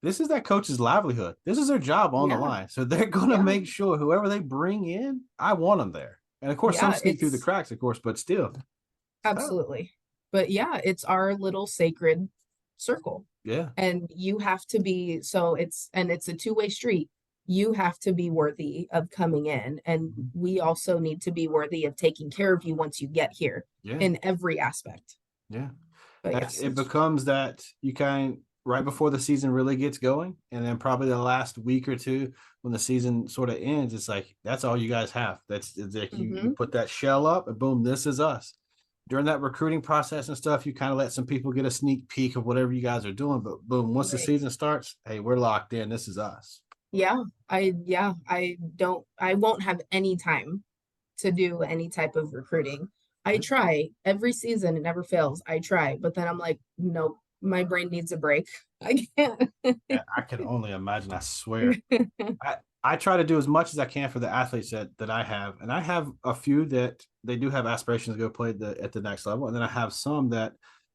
this is that coach's livelihood. This is their job on the Yeah, line. So they're going to yeah, make sure whoever they bring in, I want them there. And of course, some yeah, sneak through the it's cracks, of course, but still, it's tough. absolutely. But yeah, it's our little sacred. circle. Yeah. And you have to be, so it's a two-way street. You have to be worthy of coming in, and we also need to be worthy of taking care of you once you get here Yeah. in every aspect. Yeah. But That's yes, it becomes that you kind right before the season really gets going, and then probably the last week or two when the season sort of ends, it's like that's all you guys have. That's it's like you put that shell up and boom, this is us. During that recruiting process and stuff, you kind of let some people get a sneak peek of whatever you guys are doing, but boom, once the right. season starts, hey, we're locked in. This is us. I won't have any time to do any type of recruiting. I try every season, it never fails. I try, but then I'm like, nope, my brain needs a break. I can't. I can only imagine. I swear. I try to do as much as I can for the athletes that I have. And I have a few that they do have aspirations to go play at the next level. And then I have some that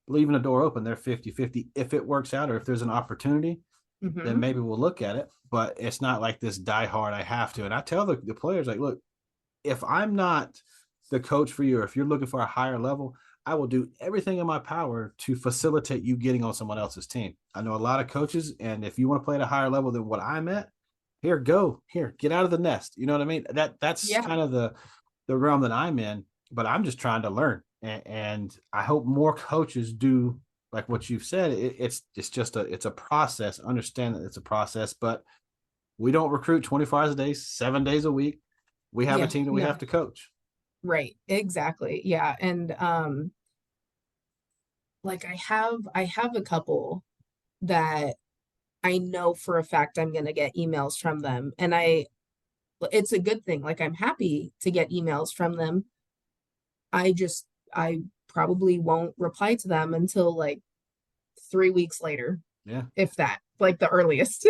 leaving the door open, they're 50-50. If it works out or if there's an opportunity, then maybe we'll look at it. But it's not like this die hard, I have to. And I tell the players, like, look, if I'm not the coach for you, or if you're looking for a higher level, I will do everything in my power to facilitate you getting on someone else's team. I know a lot of coaches, and if you want to play at a higher level than what I'm at, here, get out of the nest. You know what I mean? That's Yeah. kind of the realm that I'm in, but I'm just trying to learn. And I hope more coaches do like what you've said. It's just it's a process. Understand that it's a process, but we don't recruit 24 hours a day, 7 days a week. We have a Yeah. team that we No. have to coach. Right. Exactly. Yeah. And like I have a couple that I know for a fact I'm going to get emails from them, and it's a good thing. Like, I'm happy to get emails from them. I probably won't reply to them until like 3 weeks later, Yeah. if that, like the earliest.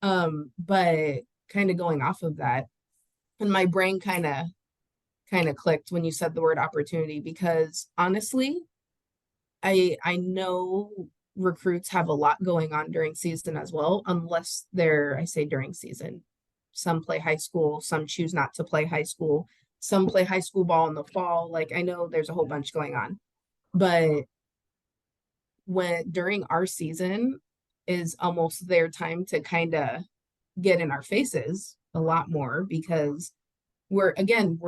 But kind of going off of that, and my brain kind of clicked when you said the word opportunity, because honestly, I know recruits have a lot going on during season as well, unless I say during season. Some play high school, some choose not to play high school, some play high school ball in the fall. Like, I know there's a whole bunch going on. But when during our season is almost their time to kind of get in our faces a lot more, because we're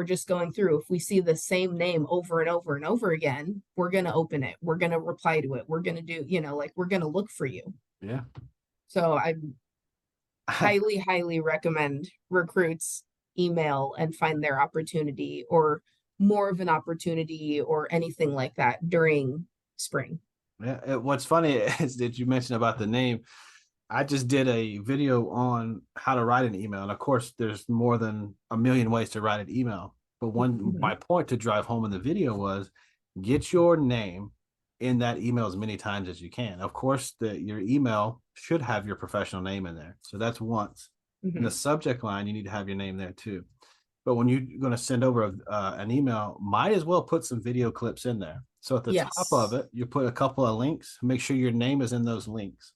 just going through. If we see the same name over and over and over again, we're going to open it, we're going to reply to it, we're going to do, like, we're going to look for you. Yeah. So I highly recommend recruits email and find their opportunity, or more of an opportunity, or anything like that during spring. Yeah. What's funny is that you mentioned about the name. I just did a video on how to write an email. And of course, there's more than a million ways to write an email. But my point to drive home in the video was get your name in that email as many times as you can. Of course, your email should have your professional name in there. So that's once. In the subject line, you need to have your name there too. But when you're going to send over an email, might as well put some video clips in there. So at the top of it, you put a couple of links. Make sure your name is in those links.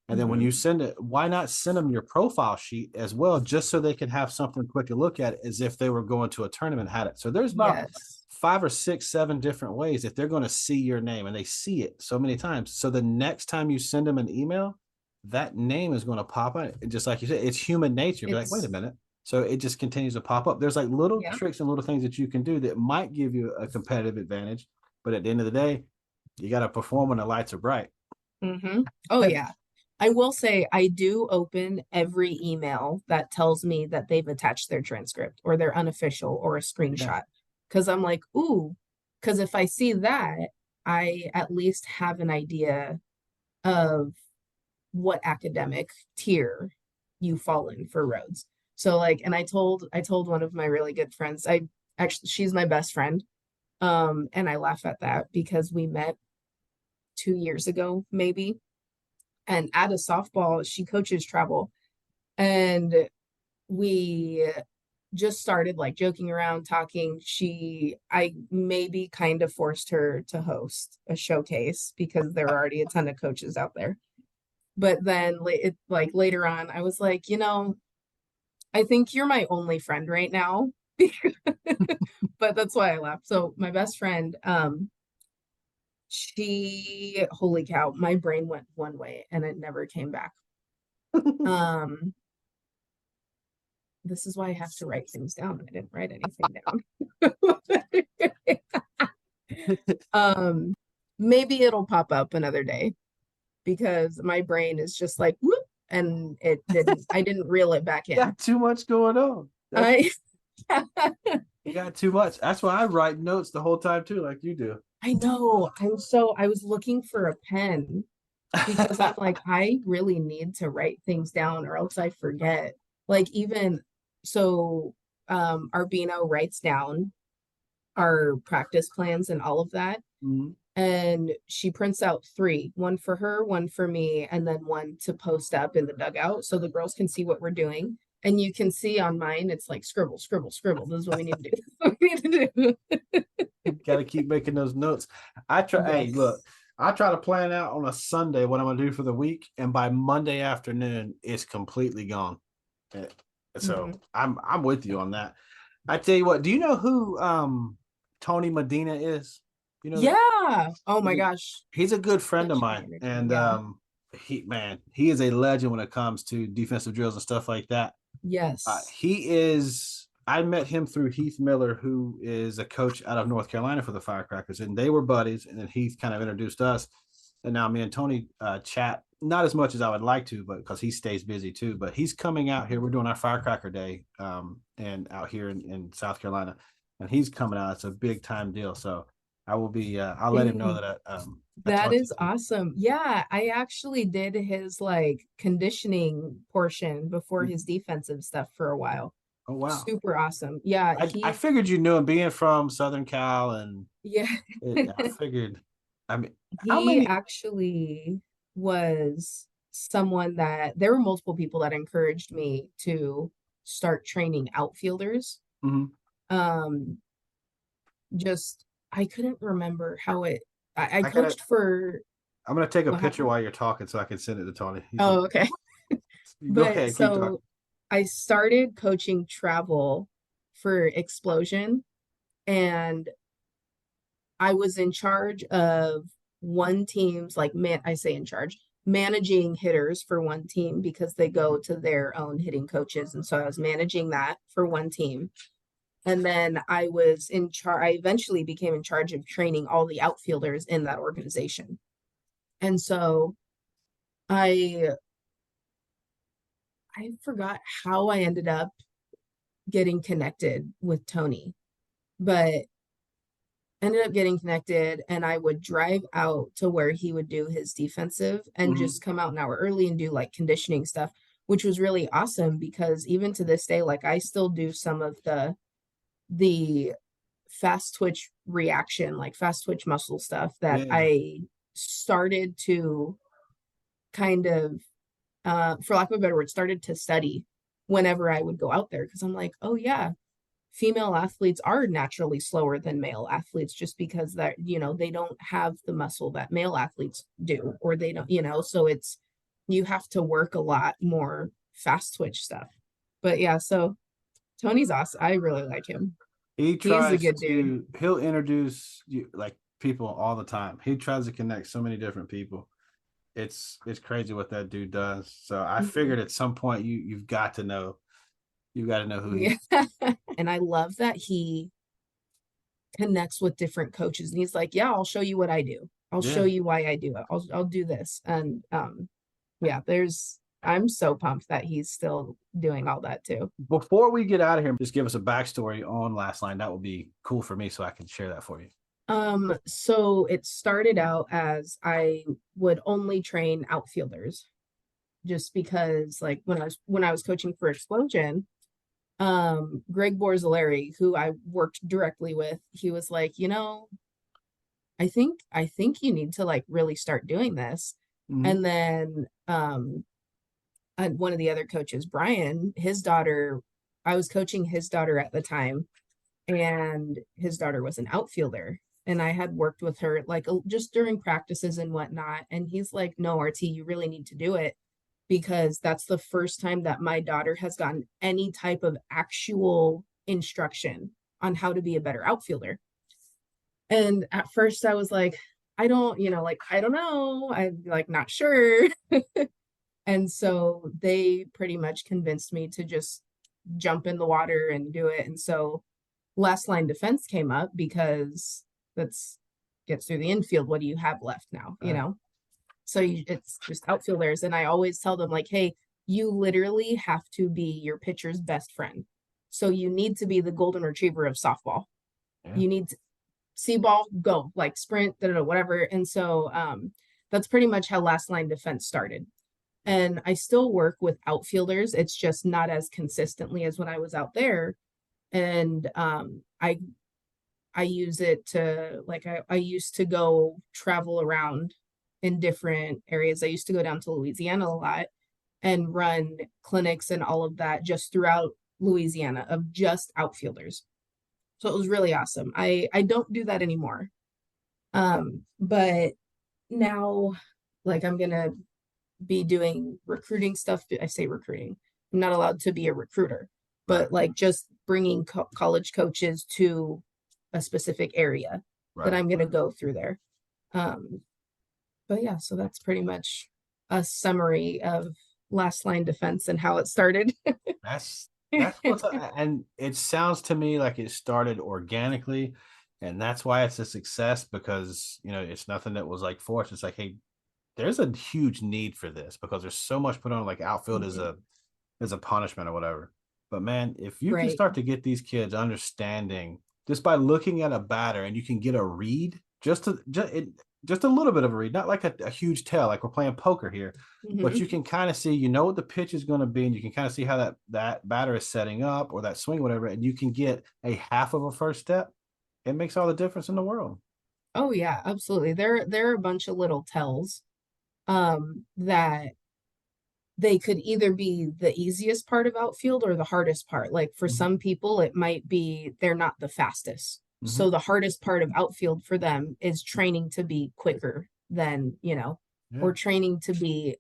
And then when you send it, why not send them your profile sheet as well, just so they can have something quick to look at, as if they were going to a tournament, had it. So there's about 5 or 6, 7 different ways that they're going to see your name, and they see it so many times. So the next time you send them an email, that name is going to pop up. Just like you said, it's human nature. Be like, wait a minute. So it just continues to pop up. There's like little tricks and little things that you can do that might give you a competitive advantage. But at the end of the day, you got to perform when the lights are bright. Oh, yeah. I will say I do open every email that tells me that they've attached their transcript or their unofficial or a screenshot. Because I'm like, ooh, because if I see that, I at least have an idea of what academic tier you fall in for Rhodes. So like, and I told one of my really good friends, she's my best friend. And I laugh at that because we met 2 years ago, maybe. And at a softball, she coaches travel. And we just started like joking around, talking. I maybe kind of forced her to host a showcase because there are already a ton of coaches out there. But then like later on, I was like, I think you're my only friend right now. But that's why I laughed. So my best friend, Holy cow, my brain went one way and it never came back. Um, this is why I have to write things down. I didn't write anything down. Maybe it'll pop up another day because my brain is just like whoop, and I didn't reel it back in. Got too much going on. I You got too much. That's why I write notes the whole time too, like you do. I know. I was looking for a pen because I'm like, I really need to write things down or else I forget. Like even so, Arbino writes down our practice plans and all of that. Mhm. And she prints out three, one for her, one for me, and then one to post up in the dugout so the girls can see what we're doing. And you can see on mine, it's like scribble, scribble, scribble. This is what we need to do. What we need to do. Got to keep making those notes. I try. Hey, Yes. look, I try to plan out on a Sunday what I'm gonna do for the week, and by Monday afternoon, it's completely gone. Eh, So Mhm. I'm with you on that. I tell you what. Do you know who Tony Medina is? You know that Yeah. Oh my he's a, gosh. he's a good friend of Such good mine, energy. and Yeah. he is a legend when it comes to defensive drills and stuff like that. Yes. He is. I met him through Heath Miller, who is a coach out of North Carolina for the Firecrackers, and they were buddies. And then Heath kind of introduced us, and now me and Tony chat not as much as I would like to, but because he stays busy too. But he's coming out here. We're doing our Firecracker Day, and out here in South Carolina, and he's coming out. It's a big time deal. So I will be. I'll let him know Dang. that I That talked to is you. awesome. Yeah, I actually did his like conditioning portion before his defensive stuff for a while. Oh wow. Super awesome. Yeah, I figured you knew him being from Southern Cal, and yeah. I figured. I mean, how He many? actually was someone that there were multiple people that encouraged me to start training outfielders. Mhm. Um, just I couldn't remember how I I gotta. coached for I'm gonna take a what picture happened. while you're talking so I can send it to Tony. He's like, Oh, okay. go But ahead, keep talking. so I started coaching travel for Explosion, and I was in charge of one team's like I say in charge, managing hitters for one team because they go to their own hitting coaches. And so I was managing that for one team. And then I was in charge, I eventually became in charge of training all the outfielders in that organization. And so I I forgot how I ended up getting connected with Tony, but ended up getting connected, and I would drive out to where he would do his defensive and Mhm. just come out an hour early and do like conditioning stuff, which was really awesome because even to this day, like I still do some of the fast twitch reaction, like fast twitch muscle stuff that Yeah. I started to kind of for lack of a better word, started to study whenever I would go out there because I'm like, oh yeah, female athletes are naturally slower than male athletes just because that they don't have the muscle that male athletes do, or they don't, so it's you have to work a lot more fast twitch stuff. But yeah, so Tony's awesome. I really like him. He He's a tries good dude. to. He'll introduce you like people all the time. He tries to connect so many different people. It's crazy what that dude does. So I Mhm. figured at some point you've got to know. You got to know who he. Yeah. And I love that he connects with different coaches and he's like, yeah, I'll show you what I do, I'll show Yeah. you why I do it, I'll do this. And yeah, I'm so pumped that he's still doing all that too. Before we get out of here, just give us a backstory on Last Line. That would be cool for me, so I can share that for you. So it started out as I would only train outfielders just because like when I was coaching for Explosion, Greg Borzilleri, who I worked directly with, he was like, I think you need to like really start doing this. Mhm. And then and one of the other coaches, Brian, his daughter, I was coaching his daughter at the time, and his daughter was an outfielder. And I had worked with her like just during practices and whatnot. And he's like, no, RT, you really need to do it because that's the first time that my daughter has gotten any type of actual instruction on how to be a better outfielder. And at first I was like, I don't, like, I don't know. I'm like, not sure. And so they pretty much convinced me to just jump in the water and do it. And so last line defense came up because that's gets through the infield. What do you have left now? Right. So it's just outfielders. And I always tell them, like, hey, you literally have to be your pitcher's best friend. So you need to be the golden retriever of softball. Yeah. You need to see ball, go, like sprint, whatever. And so that's pretty much how last line defense started. And I still work with outfielders. It's just not as consistently as when I was out there. And I use it to, like, I used to go travel around in different areas. I used to go down to Louisiana a lot and run clinics and all of that just throughout Louisiana of just outfielders. So it was really awesome. I don't do that anymore. But now, like, I'm gonna be doing recruiting stuff. I say recruiting. I'm not allowed to be a recruiter, Right. but like just bringing college coaches to a specific area that Right. I'm gonna go through there. Um, but yeah, so that's pretty much a summary of last line defense and how it started. That's what's and it sounds to me like it started organically, and that's why it's a success because it's nothing that was like forced. It's like, hey, there's a huge need for this because there's so much put on like outfield as a punishment or whatever. But man, if you can Right. start to get these kids understanding just by looking at a batter and you can get a read, just a little bit of a read, not like a huge tell, like we're playing poker here, but Hmm. you can kind of see, what the pitch is going to be, and you can kind of see how that batter is setting up or that swing, whatever, and you can get a half of a first step. It makes all the difference in the world. Oh yeah, absolutely. There are a bunch of little tells that they could either be the easiest part of outfield or the hardest part. Like for Mhm. some people, it might be they're not the fastest. Mhm. So the hardest part of outfield for them is training to be quicker than, Yeah. or training to be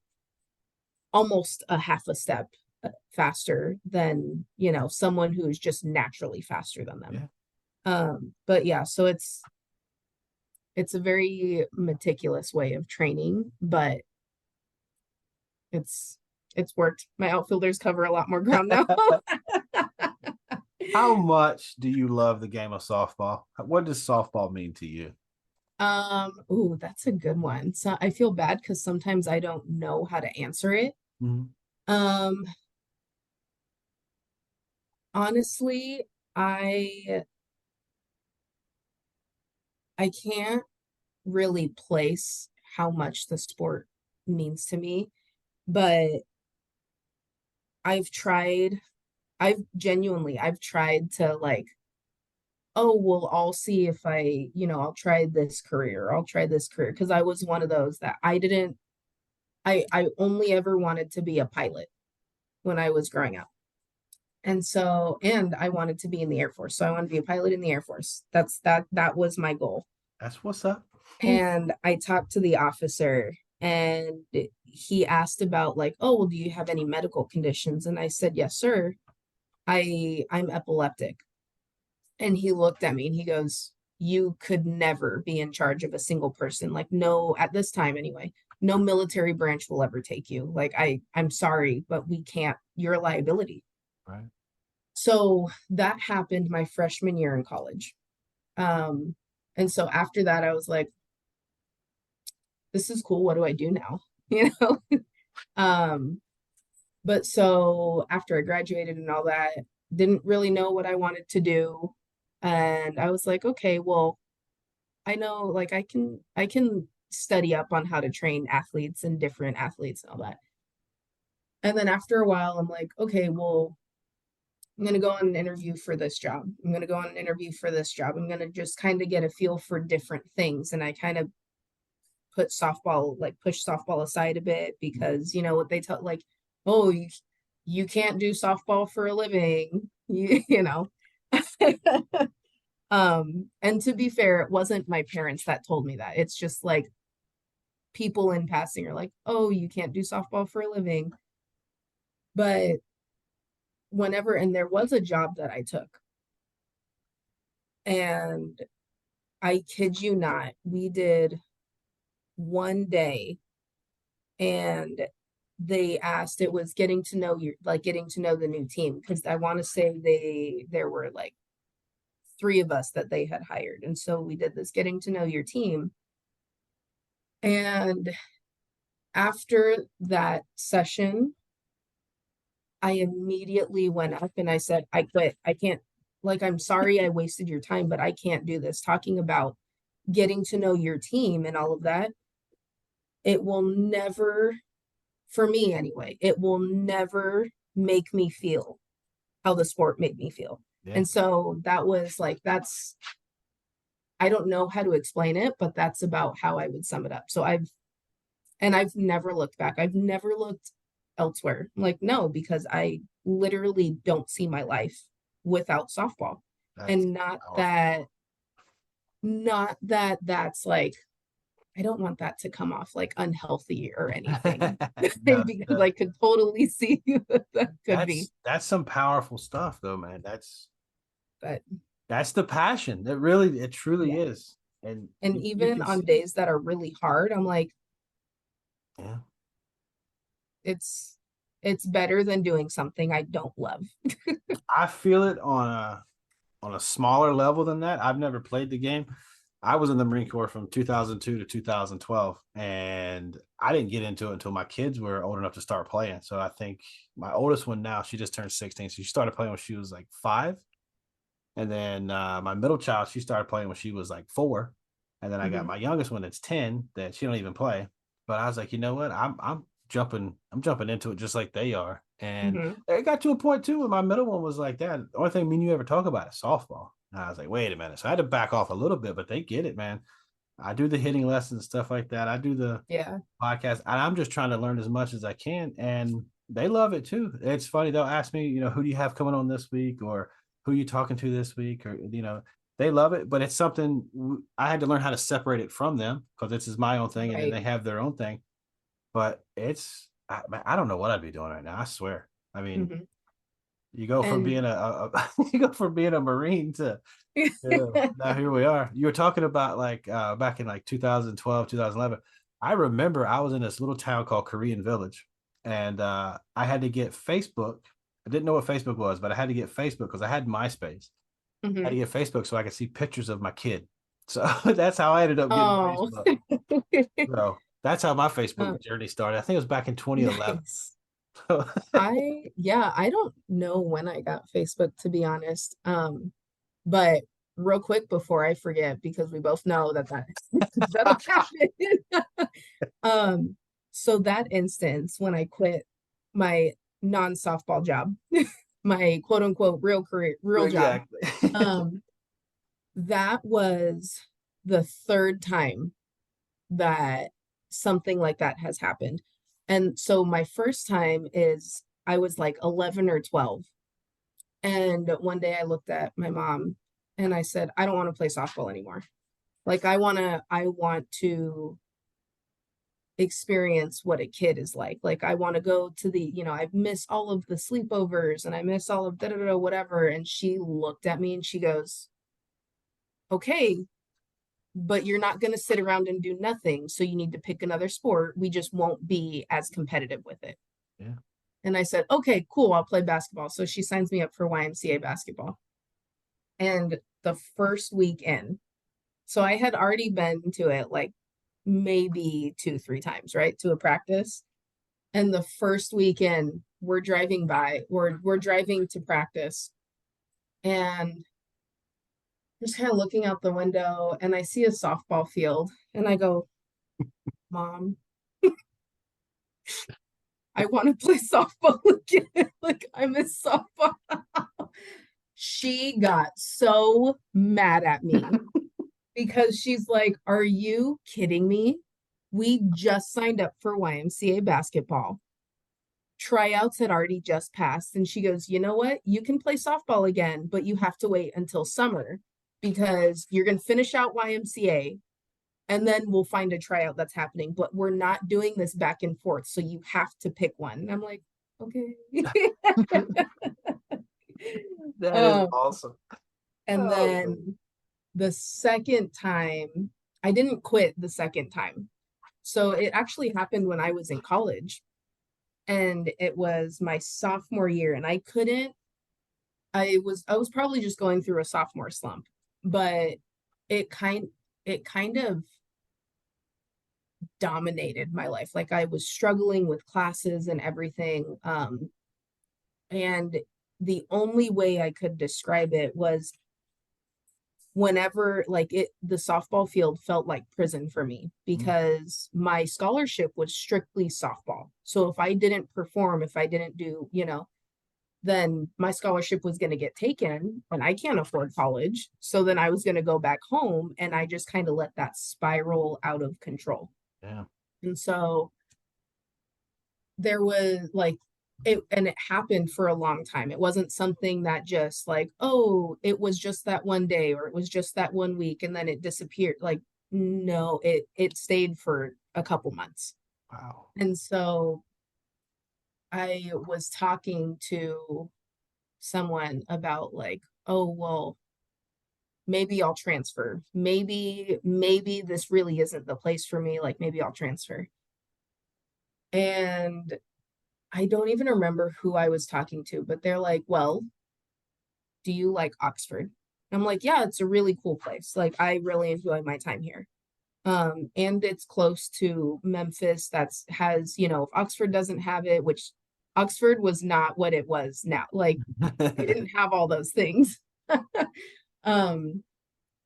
almost a half a step faster than, someone who is just naturally faster than them. Yeah. But yeah, so it's a very meticulous way of training, but it's it's worked. My outfielders cover a lot more ground now. How much do you love the game of softball? What does softball mean to you? Ooh, that's a good one. So I feel bad because sometimes I don't know how to answer it. Mhm. Um, honestly, I I can't really place how much the sport means to me, but I've tried, I've tried to, like, oh, well, I'll see if I'll try this career. I'll try this career. Because I was one of those that I only ever wanted to be a pilot when I was growing up. And so, and I wanted to be in the Air Force. So I wanted to be a pilot in the Air Force. That was my goal. That's what's up. And I talked to the officer and he asked about, like, oh, well, do you have any medical conditions? And I said, yes, sir. I'm epileptic. And he looked at me and he goes, you could never be in charge of a single person. Like, no, at this time anyway, no military branch will ever take you. Like, I'm sorry, but we can't, you're a liability. Right. So that happened my freshman year in college. Um, and so after that, I was like, this is cool. What do I do now? You know? Um, but so after I graduated and all that, didn't really know what I wanted to do. And I was like, okay, well, I know, like, I can study up on how to train athletes and different athletes and all that. And then after a while, I'm like, okay, well, I'm gonna go on an interview for this job. I'm gonna go on an interview for this job. I'm gonna just kind of get a feel for different things. And I kind of put softball, like push softball aside a bit because what they tell, like, oh, you can't do softball for a living. You know. And to be fair, it wasn't my parents that told me that. It's just like people in passing are like, oh, you can't do softball for a living. But whenever, and there was a job that I took, and I kid you not, we did one day, and they asked, it was getting to know you, like getting to know the new team, because I want to say there were like three of us that they had hired. And so we did this getting to know your team. And after that session, I immediately went up and I said, I quit. I can't, like, I'm sorry I wasted your time, but I can't do this. Talking about getting to know your team and all of that, it will never, for me anyway, it will never make me feel how the sport made me feel. Yeah. And so that was like, I don't know how to explain it, but that's about how I would sum it up. So I've never looked back. I've never looked elsewhere. Like, no, because I literally don't see my life without softball. That's And powerful. not that that's like, I don't want that to come off like unhealthy or anything. No, Because no. I could totally see that could be. That's some powerful stuff though, man. But That's the passion. It truly yeah. is. And And you even can on see it. days that are really hard, I'm like, Yeah. it's it's better than doing something I don't love. I feel it on a smaller level than that. I've never played the game. I was in the Marine Corps from 2002 to 2012, and I didn't get into it until my kids were old enough to start playing. So I think my oldest one now, she just turned 16. So she started playing when she was like 5. And then my middle child, she started playing when she was like 4. And then I got Mhm. my youngest one that's 10 that she don't even play. But I was like, you know what? I'm jumping into it just like they are. And Mhm. it got to a point too where my middle one was like that. The only thing me and you ever talk about is softball. And I was like, wait a minute. So I had to back off a little bit, but they get it, man. I do the hitting lessons and stuff like that. I do the Yeah. podcast, and I'm just trying to learn as much as I can. And they love it too. It's funny. They'll ask me, who do you have coming on this week, or who are you talking to this week, or they love it. But it's something I had to learn how to separate it from them because this is my own thing, and then Right. they have their own thing. But I don't know what I'd be doing right now. I swear. I mean, Mhm. you go from And being you go from being a Marine to now here we are. You were talking about like back in like 2012, 2011. I remember I was in this little town called Korean Village, and I had to get Facebook. I didn't know what Facebook was, but I had to get Facebook because I had MySpace. I had to Mhm. get Facebook so I could see pictures of my kid. So that's how I ended up getting Oh. Facebook. So that's how my Uh, Facebook journey started. I think it was back in 2011. nice. So I don't know when I got Facebook, to be honest. But real quick before I forget, because we both know that'll happen. Um, so that instance when I quit my non-softball job, my quote unquote real career, real job, exactly. um, that was the third time that something like that has happened. And so my first time is I was like 11 or 12. And one day I looked at my mom and I said, I don't want to play softball anymore. Like I want to experience what a kid is like. Like I want to go to I miss all of the sleepovers and I miss all of da da da whatever. And she looked at me and she goes, okay, but you're not going to sit around and do nothing. So you need to pick another sport. We just won't be as competitive with it. Yeah. And I said, okay, cool, I'll play basketball. So she signs me up for YMCA basketball. And the first weekend, so I had already been to it like maybe 2, 3 times, right? To a practice. And the first weekend, we're driving to practice and just kind of looking out the window and I see a softball field and I go, Mom, I want to play softball again. Like I miss softball. She got so mad at me because she's like, are you kidding me? We just signed up for YMCA basketball. Tryouts had already just passed. And she goes, you know what? You can play softball again, but you have to wait until summer because you're going to finish out YMCA and then we'll find a tryout that's happening. But we're not doing this back and forth. So you have to pick one. And I'm like, okay. That is um, awesome. and Oh man. then the second time, I didn't quit the second time. So it actually happened when I was in college, and it was my sophomore year, and I was probably just going through a sophomore slump, but it kind it kind of dominated my life. Like I was struggling with classes and everything. And the only way I could describe it was whenever like the softball field felt like prison for me Mm. because my scholarship was strictly softball. So if I didn't perform, if I didn't do, then my scholarship was going to get taken and I can't afford college. So then I was going to go back home and I just kind of let that spiral out of control. Yeah. And so there was like it, and it happened for a long time. It wasn't something that just like, oh, it was just that one day or it was just that one week and then it disappeared. Like, no, it stayed for a couple months. Wow. And so I was talking to someone about like, oh, well, maybe I'll transfer. Maybe this really isn't the place for me. Like maybe I'll transfer. And I don't even remember who I was talking to, but they're like, well, do you like Oxford? I'm like, yeah, it's a really cool place. Like, I really enjoy my time here. And it's close to Memphis. That's has, if Oxford doesn't have it, which Oxford was not what it was now. Like, they didn't have all those things. um,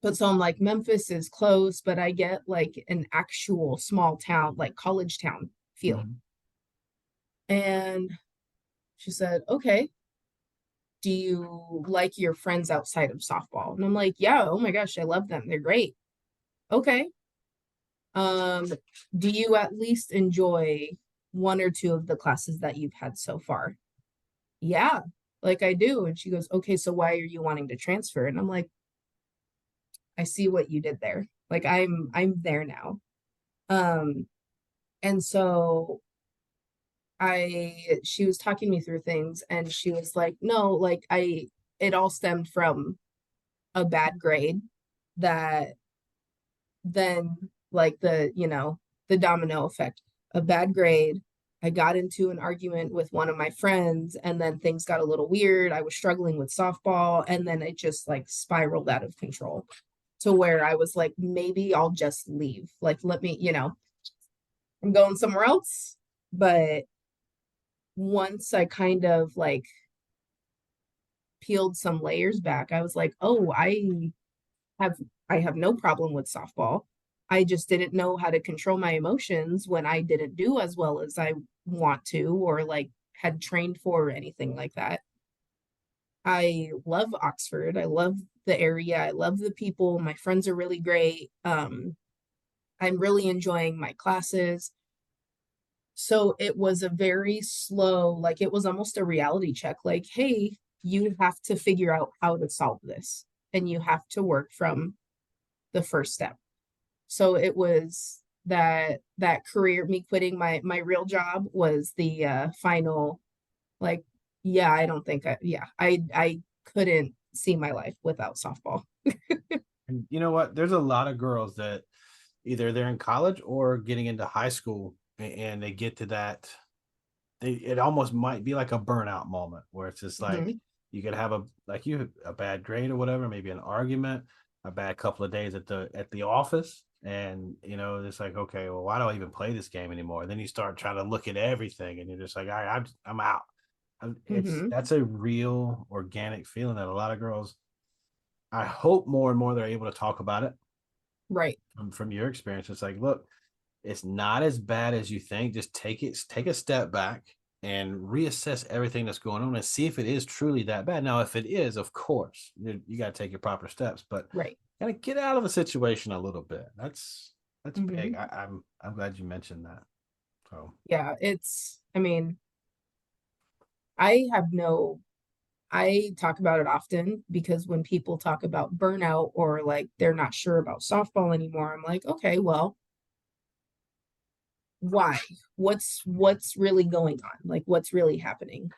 but so I'm like, Memphis is close, but I get like an actual small town, like college town feel. Mhm. And she said, okay, do you like your friends outside of softball? And I'm like, yeah, oh my gosh, I love them. They're great. Okay. Um, do you at least enjoy one or two of the classes that you've had so far? Yeah, like I do. And she goes, okay, so why are you wanting to transfer? And I'm like, I see what you did there. Like I'm there now. Um, and so she was talking me through things and she was like, no, like it all stemmed from a bad grade that then like the domino effect, a bad grade. I got into an argument with one of my friends and then things got a little weird. I was struggling with softball and then it just like spiraled out of control to where I was like, maybe I'll just leave. Like, let me, I'm going somewhere else. But once I kind of like peeled some layers back, I was like, oh, have I have no problem with softball. I just didn't know how to control my emotions when I didn't do as well as I want to or like had trained for or anything like that. I love Oxford. I love the area. I love the people. My friends are really great. I'm really enjoying my classes. So it was a very slow, like it was almost a reality check. Like, hey, you have to figure out how to solve this and you have to work from the first step. So it was that career, me quitting my real job was the final like, yeah, I don't think I couldn't see my life without softball. And you know what? There's a lot of girls that either they're in college or getting into high school and they get to that it almost might be like a burnout moment where it's just like Mhm. you could have a bad grade or whatever, maybe an argument, a bad couple of days at the office, and it's like, okay, well, why do I even play this game anymore? And then you start trying to look at everything, and you're just like, I'm out. It's Mhm. That's a real organic feeling that a lot of girls. I hope more and more they're able to talk about it Right. from your experience. It's like, look, it's not as bad as you think. Just take a step back and reassess everything that's going on and see if it is truly that bad. Now, if it is, of course, you got to take your proper steps, but Right. kind of get out of the situation a little bit. That's big. Mhm. I'm glad you mentioned that. So Yeah, I mean, I have no I talk about it often because when people talk about burnout or like they're not sure about softball anymore, I'm like, okay, well, why? What's really going on? Like what's really happening?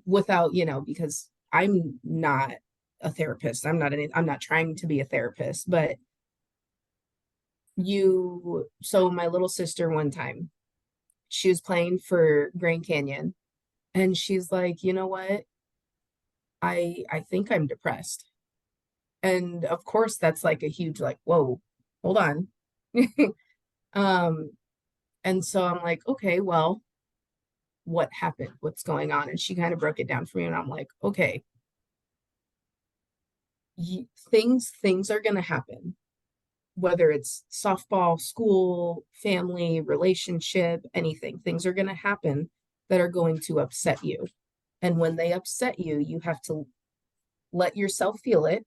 Without, because I'm not a therapist. I'm not trying to be a therapist, but So my little sister one time, she was playing for Grand Canyon and she's like, you know what? I think I'm depressed. And of course that's like a huge like, whoa, hold on. Um, and so I'm like, okay, well, what happened? What's going on? And she kind of broke it down for me and I'm like, okay, things are going to happen, whether it's softball, school, family, relationship, anything. Things are going to happen that are going to upset you. And when they upset you, you have to let yourself feel it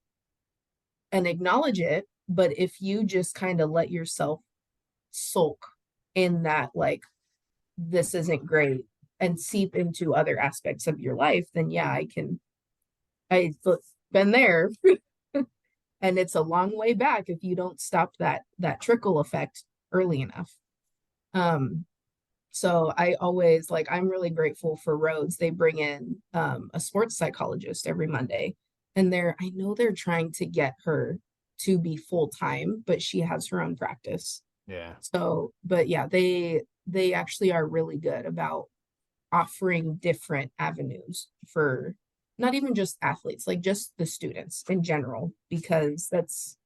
and acknowledge it. But if you just kind of let yourself sulk in that, like, this isn't great, and seep into other aspects of your life, then yeah, I've been there. And it's a long way back if you don't stop that trickle effect early enough. Um, so I always like I'm really grateful for Rhodes. They bring in a sports psychologist every Monday, and I know they're trying to get her to be full time, but she has her own practice. Yeah. So, but yeah, they actually are really good about offering different avenues for not even just athletes, like just the students in general, because It's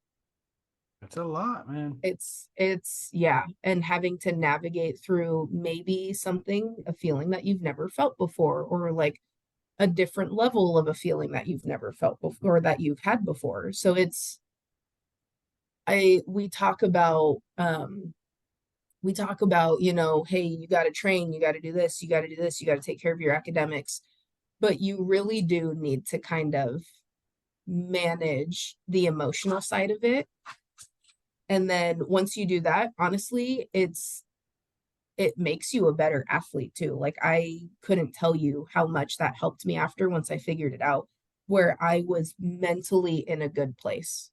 a lot, man. it's yeah, and having to navigate through maybe a feeling that you've never felt before, or like a different level of a feeling that you've never felt before or that you've had before. So it's I we talk about, hey, you got to train, you got to do this, you got to do this, you got to take care of your academics, but you really do need to kind of manage the emotional side of it. And then once you do that, honestly, it makes you a better athlete too. Like I couldn't tell you how much that helped me after once I figured it out, where I was mentally in a good place.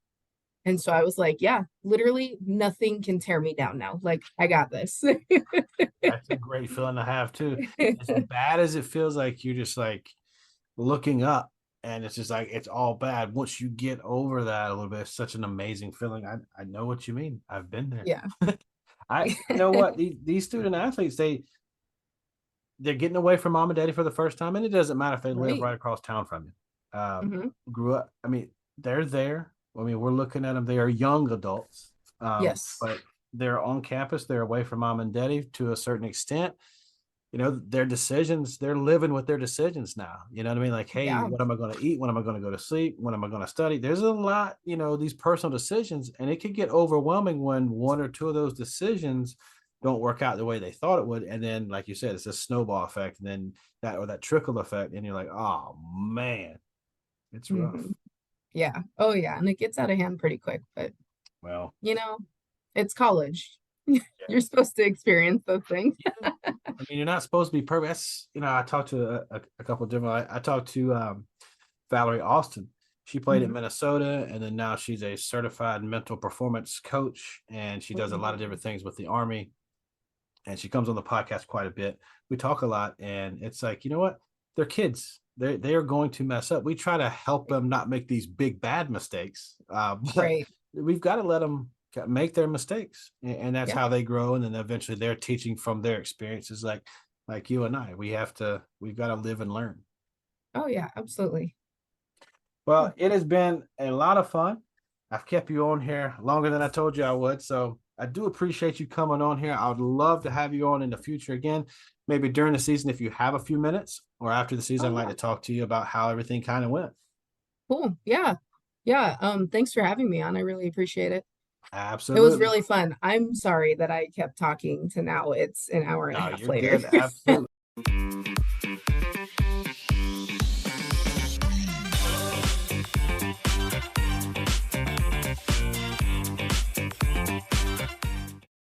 And so I was like, yeah, literally nothing can tear me down now. Like I got this. That's a great feeling to have too. As bad as it feels like you're just like looking up and it's just like it's all bad. Once you get over that a little bit, it's such an amazing feeling. I know what you mean. I've been there. Yeah. You know what? These student athletes, they're getting away from mom and daddy for the first time, and it doesn't matter if they live Right. right across town from you. Hmm. Grew up. I mean, they're there. I mean, we're looking at them. They are young adults, Yes. but they're on campus. They're away from mom and daddy to a certain extent. You know, their decisions. They're living with their decisions now. You know what I mean? Like, hey, Yeah. what am I going to eat? When am I going to go to sleep? When am I going to study? There's a lot. You know, these personal decisions, and it can get overwhelming when one or two of those decisions don't work out the way they thought it would. And then, like you said, it's a snowball effect, and then that trickle effect, and you're like, oh man, it's rough. Hmm. Yeah. Oh yeah. And it gets out of hand pretty quick, but Well, you know, it's college. yeah. You're supposed to experience those things. I mean, you're not supposed to be perfect. That's, I talked to a couple of different. I talked to Valerie Austin. She played at Mhm. Minnesota, and then now she's a certified mental performance coach, and she does a lot of Mhm. different things with the Army. And she comes on the podcast quite a bit. We talk a lot, and it's like, you know what? They're kids. They are going to mess up. We try to help them not make these big bad mistakes, but Right. we've got to let them make their mistakes, and that's Yeah. how they grow. And then eventually, they're teaching from their experiences, like you and I. We've got to live and learn. Oh yeah, absolutely. Yeah. Well, it has been a lot of fun. I've kept you on here longer than I told you I would. So I do appreciate you coming on here. I would love to have you on in the future again, maybe during the season if you have a few minutes, or after the season, Oh I'd like yeah. to talk to you about how everything kind of went. Cool. Yeah. Yeah. Thanks for having me on. I really appreciate it. It was Absolutely. really fun. I'm sorry that I kept talking to now it's an hour and a No, half you're later. good. Absolutely.